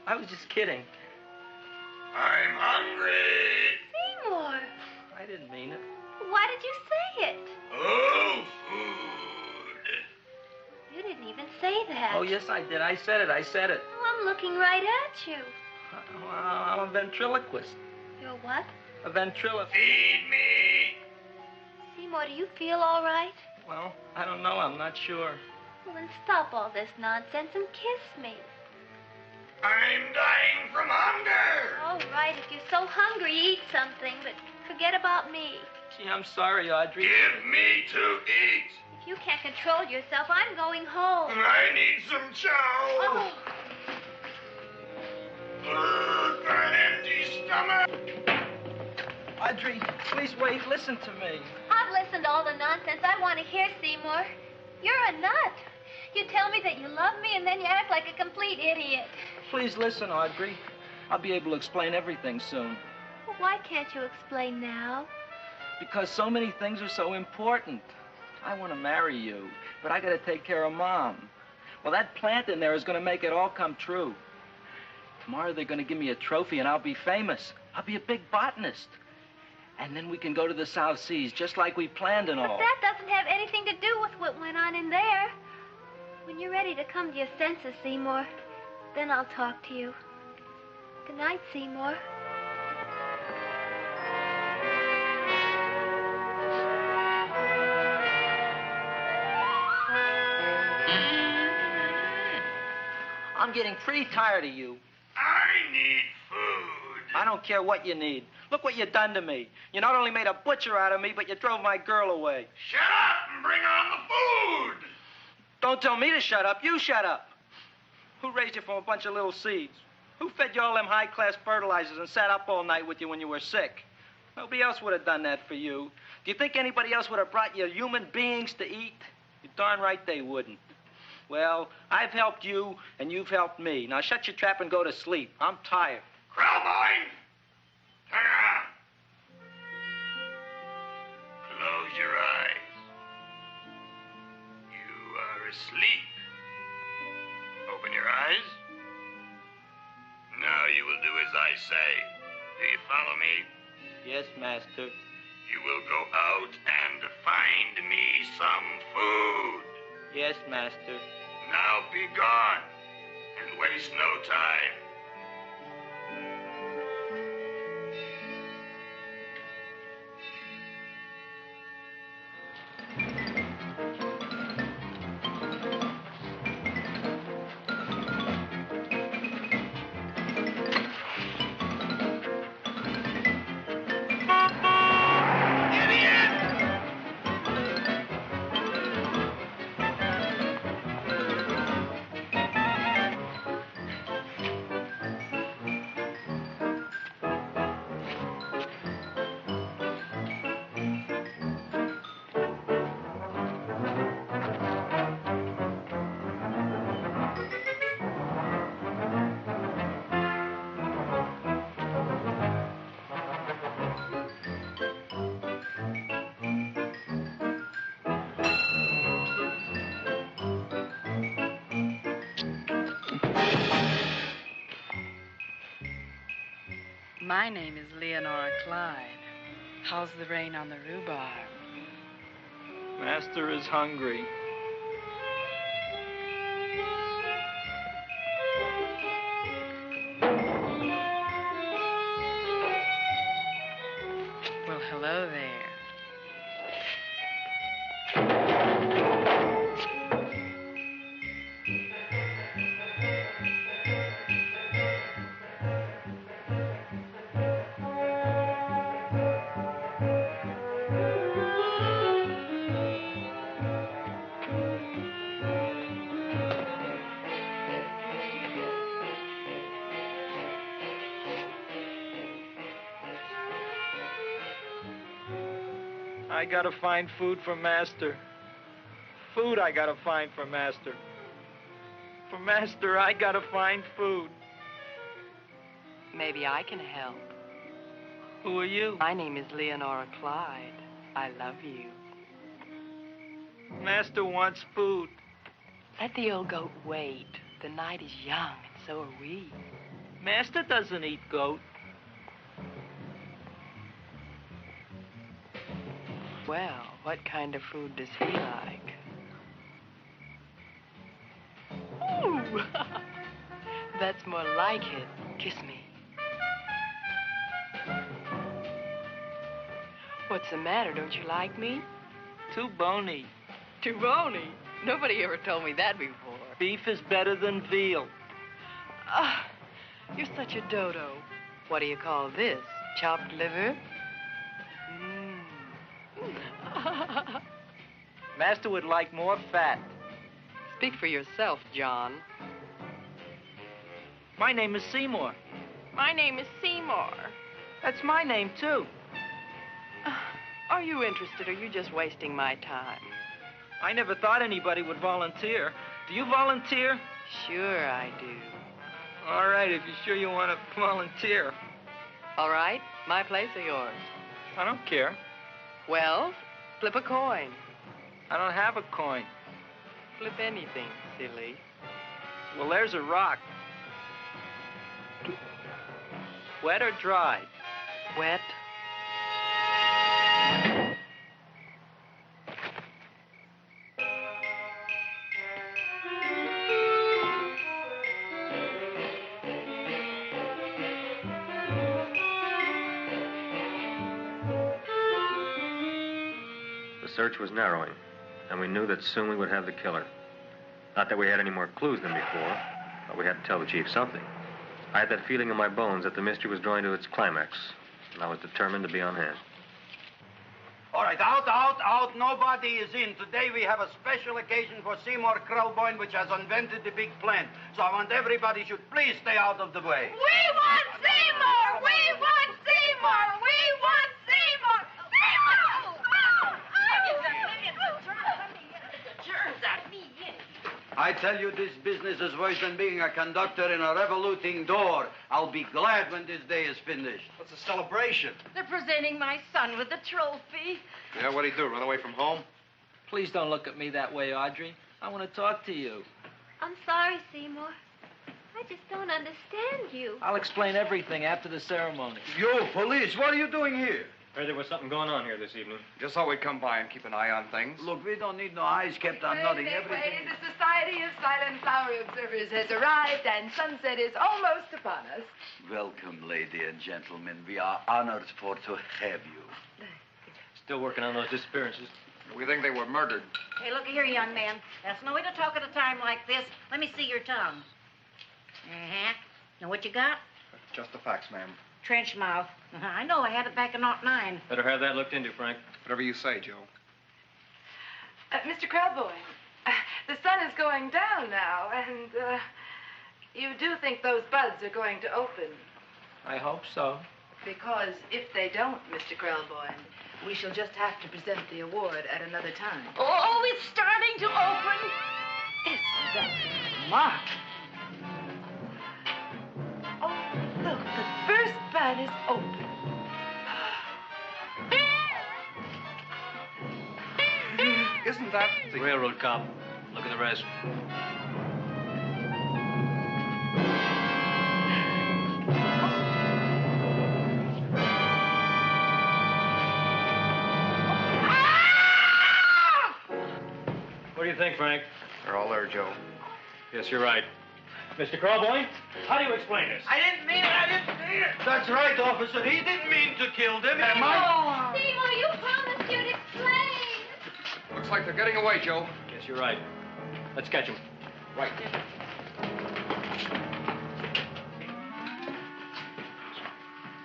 I was just kidding. I'm hungry. Seymour. I didn't mean it. Why did you say it? Oh, food. You didn't even say that. Oh, yes, I did. I said it. Oh, I'm looking right at you. I'm a ventriloquist. You're what? A ventriloquist. Feed me. Seymour, do you feel all right? Well, I don't know. I'm not sure. Well, then stop all this nonsense and kiss me. I'm dying from hunger. All right, if you're so hungry, eat something, but forget about me. Gee, I'm sorry, Audrey. Give me to eat. If you can't control yourself, I'm going home. I need some chow. Oh. An empty stomach. Audrey, please wait. Listen to me. I've listened to all the nonsense I want to hear, Seymour. You're a nut. You tell me that you love me, and then you act like a complete idiot. Please listen, Audrey. I'll be able to explain everything soon. Well, why can't you explain now? Because so many things are so important. I want to marry you, but I got to take care of Mom. Well, that plant in there is going to make it all come true. Tomorrow they're going to give me a trophy, and I'll be famous. I'll be a big botanist. And then we can go to the South Seas, just like we planned and all. But that doesn't have anything to do with what went on in there. When you're ready to come to your senses, Seymour, then I'll talk to you. Good night, Seymour. I'm getting pretty tired of you. I need food. I don't care what you need. Look what you done to me. You not only made a butcher out of me, but you drove my girl away. Shut up and bring on the food. Don't tell me to shut up. You shut up. Who raised you from a bunch of little seeds? Who fed you all them high-class fertilizers and sat up all night with you when you were sick? Nobody else would have done that for you. Do you think anybody else would have brought you human beings to eat? You're darn right they wouldn't. Well, I've helped you, and you've helped me. Now shut your trap and go to sleep. I'm tired. Krellboy! Turn around. Close your eyes. You are asleep. Open your eyes. Now you will do as I say. Do you follow me? Yes, Master. You will go out and find me some food. Yes, Master. Now be gone and waste no time. My name is Leonora Clyde. How's the rain on the rhubarb? Master is hungry. Well, hello there. I gotta find food for Master. Food I gotta find for Master. For Master, I gotta find food. Maybe I can help. Who are you? My name is Leonora Clyde. I love you. Master wants food. Let the old goat wait. The night is young, and so are we. Master doesn't eat goat. Well, what kind of food does he like? Ooh! That's more like it. Kiss me. What's the matter? Don't you like me? Too bony. Too bony? Nobody ever told me that before. Beef is better than veal. Ah, you're such a dodo. What do you call this? Chopped liver? Master would like more fat. Speak for yourself, John. My name is Seymour. My name is Seymour. That's my name, too. Are you interested, or are you just wasting my time? I never thought anybody would volunteer. Do you volunteer? Sure I do. All right, if you're sure you want to volunteer. All right, my place or yours? I don't care. Well, flip a coin. I don't have a coin. Flip anything, silly. Well, there's a rock. Wet or dry? Wet. The search was narrowing, and we knew that soon we would have the killer. Not that we had any more clues than before, but we had to tell the chief something. I had that feeling in my bones that the mystery was drawing to its climax, and I was determined to be on hand. All right, out. Nobody is in. Today we have a special occasion for Seymour Krellboyne, which has invented the big plan. So I want everybody should please stay out of the way. We want Seymour! We want Seymour! We want Seymour! Seymour! Germs on me. I I tell you, this business is worse than being a conductor in a revoluting door. I'll be glad when this day is finished. What's the celebration? They're presenting my son with the trophy. Yeah, what'd he do, run away from home? Please don't look at me that way, Audrey. I want to talk to you. I'm sorry, Seymour. I just don't understand you. I'll explain everything after the ceremony. You, police, what are you doing here? Heard there was something going on here this evening. Just thought we'd come by and keep an eye on things. Look, we don't need no eyes kept on nothing. Wait, Everything. the Society of Silent Flower Observers has arrived, and sunset is almost upon us. Welcome, lady and gentlemen. We are honored for to have you. Still working on those disappearances. We think they were murdered. Hey, look here, young man. That's no way to talk at a time like this. Let me see your tongue. Uh-huh. Now, what you got? Just the facts, ma'am. Trench mouth. I know. I had it back in '09. Better have that looked into, Frank. Whatever you say, Joe. Mr. Krelboy, the sun is going down now, and you do think those buds are going to open? I hope so. Because if they don't, Mr. Krelboy, we shall just have to present the award at another time. Oh, it's starting to open. Isn't that smart? Oh, look, the first bud is open. Isn't that The railroad cop. Look at the rest. What do you think, Frank? They're all there, Joe. Yes, you're right. Mr. Crowboy, how do you explain this? I didn't mean it. That's right, officer. He didn't mean to kill them. Am I? Seymour, you promised you'd explain. Looks like they're getting away, Joe. Yes, you're right. Let's catch him. Right.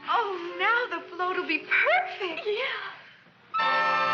Oh, now the float will be perfect. Yeah.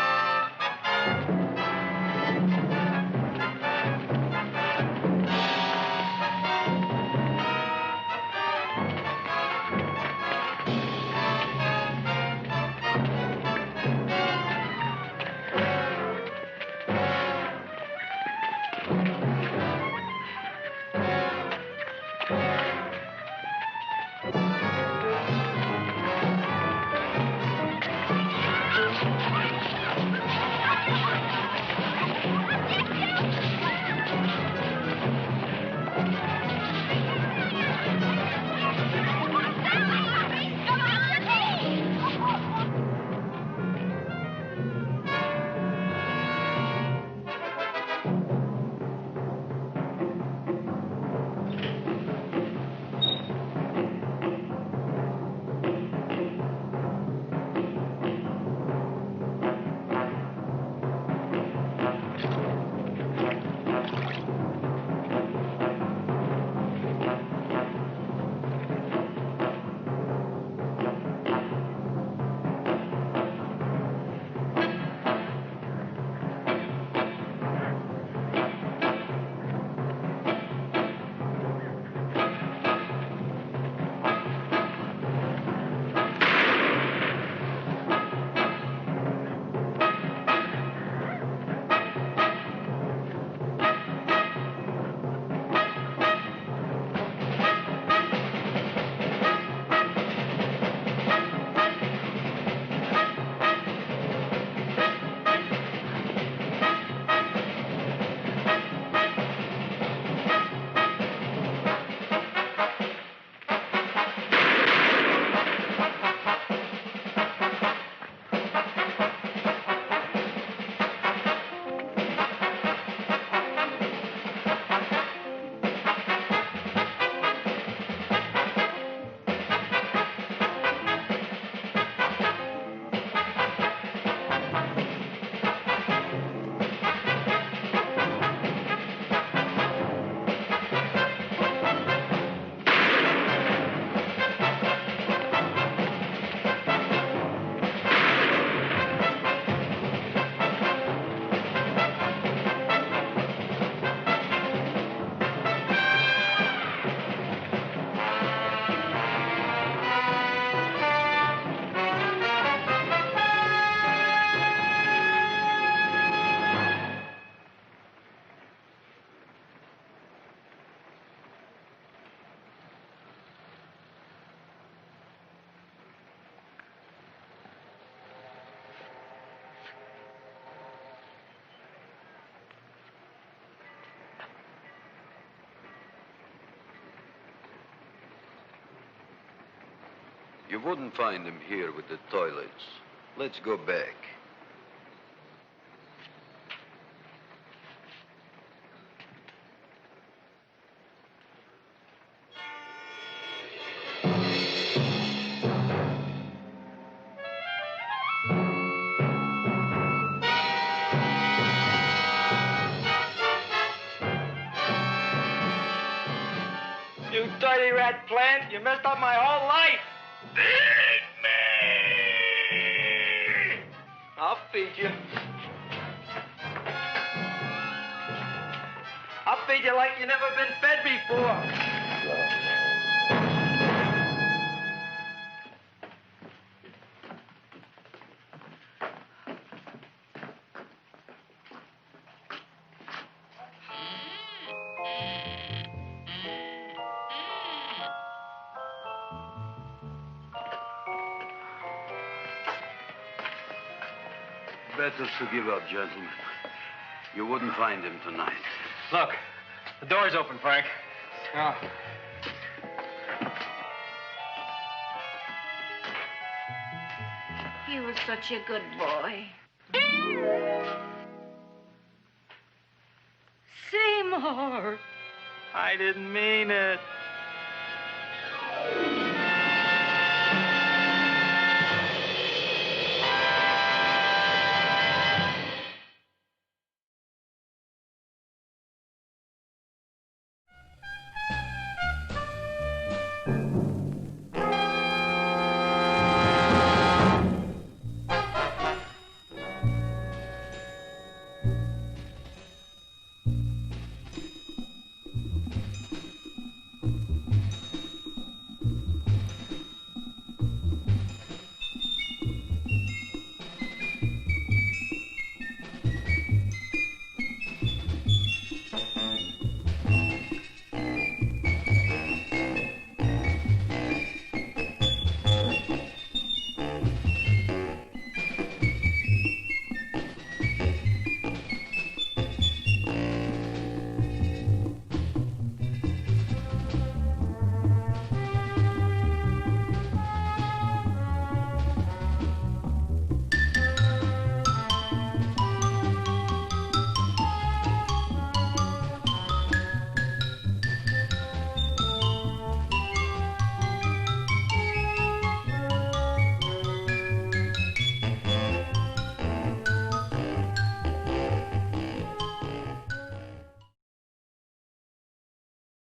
You wouldn't find him here with the toilets. Let's go back. You dirty rat plant, you messed up my whole life. Feed me! I'll feed you. I'll feed you like you never been fed before. Better to give up, gentlemen. You wouldn't find him tonight. Look, the door's open, Frank. Oh. He was such a good boy. Seymour! I didn't mean it.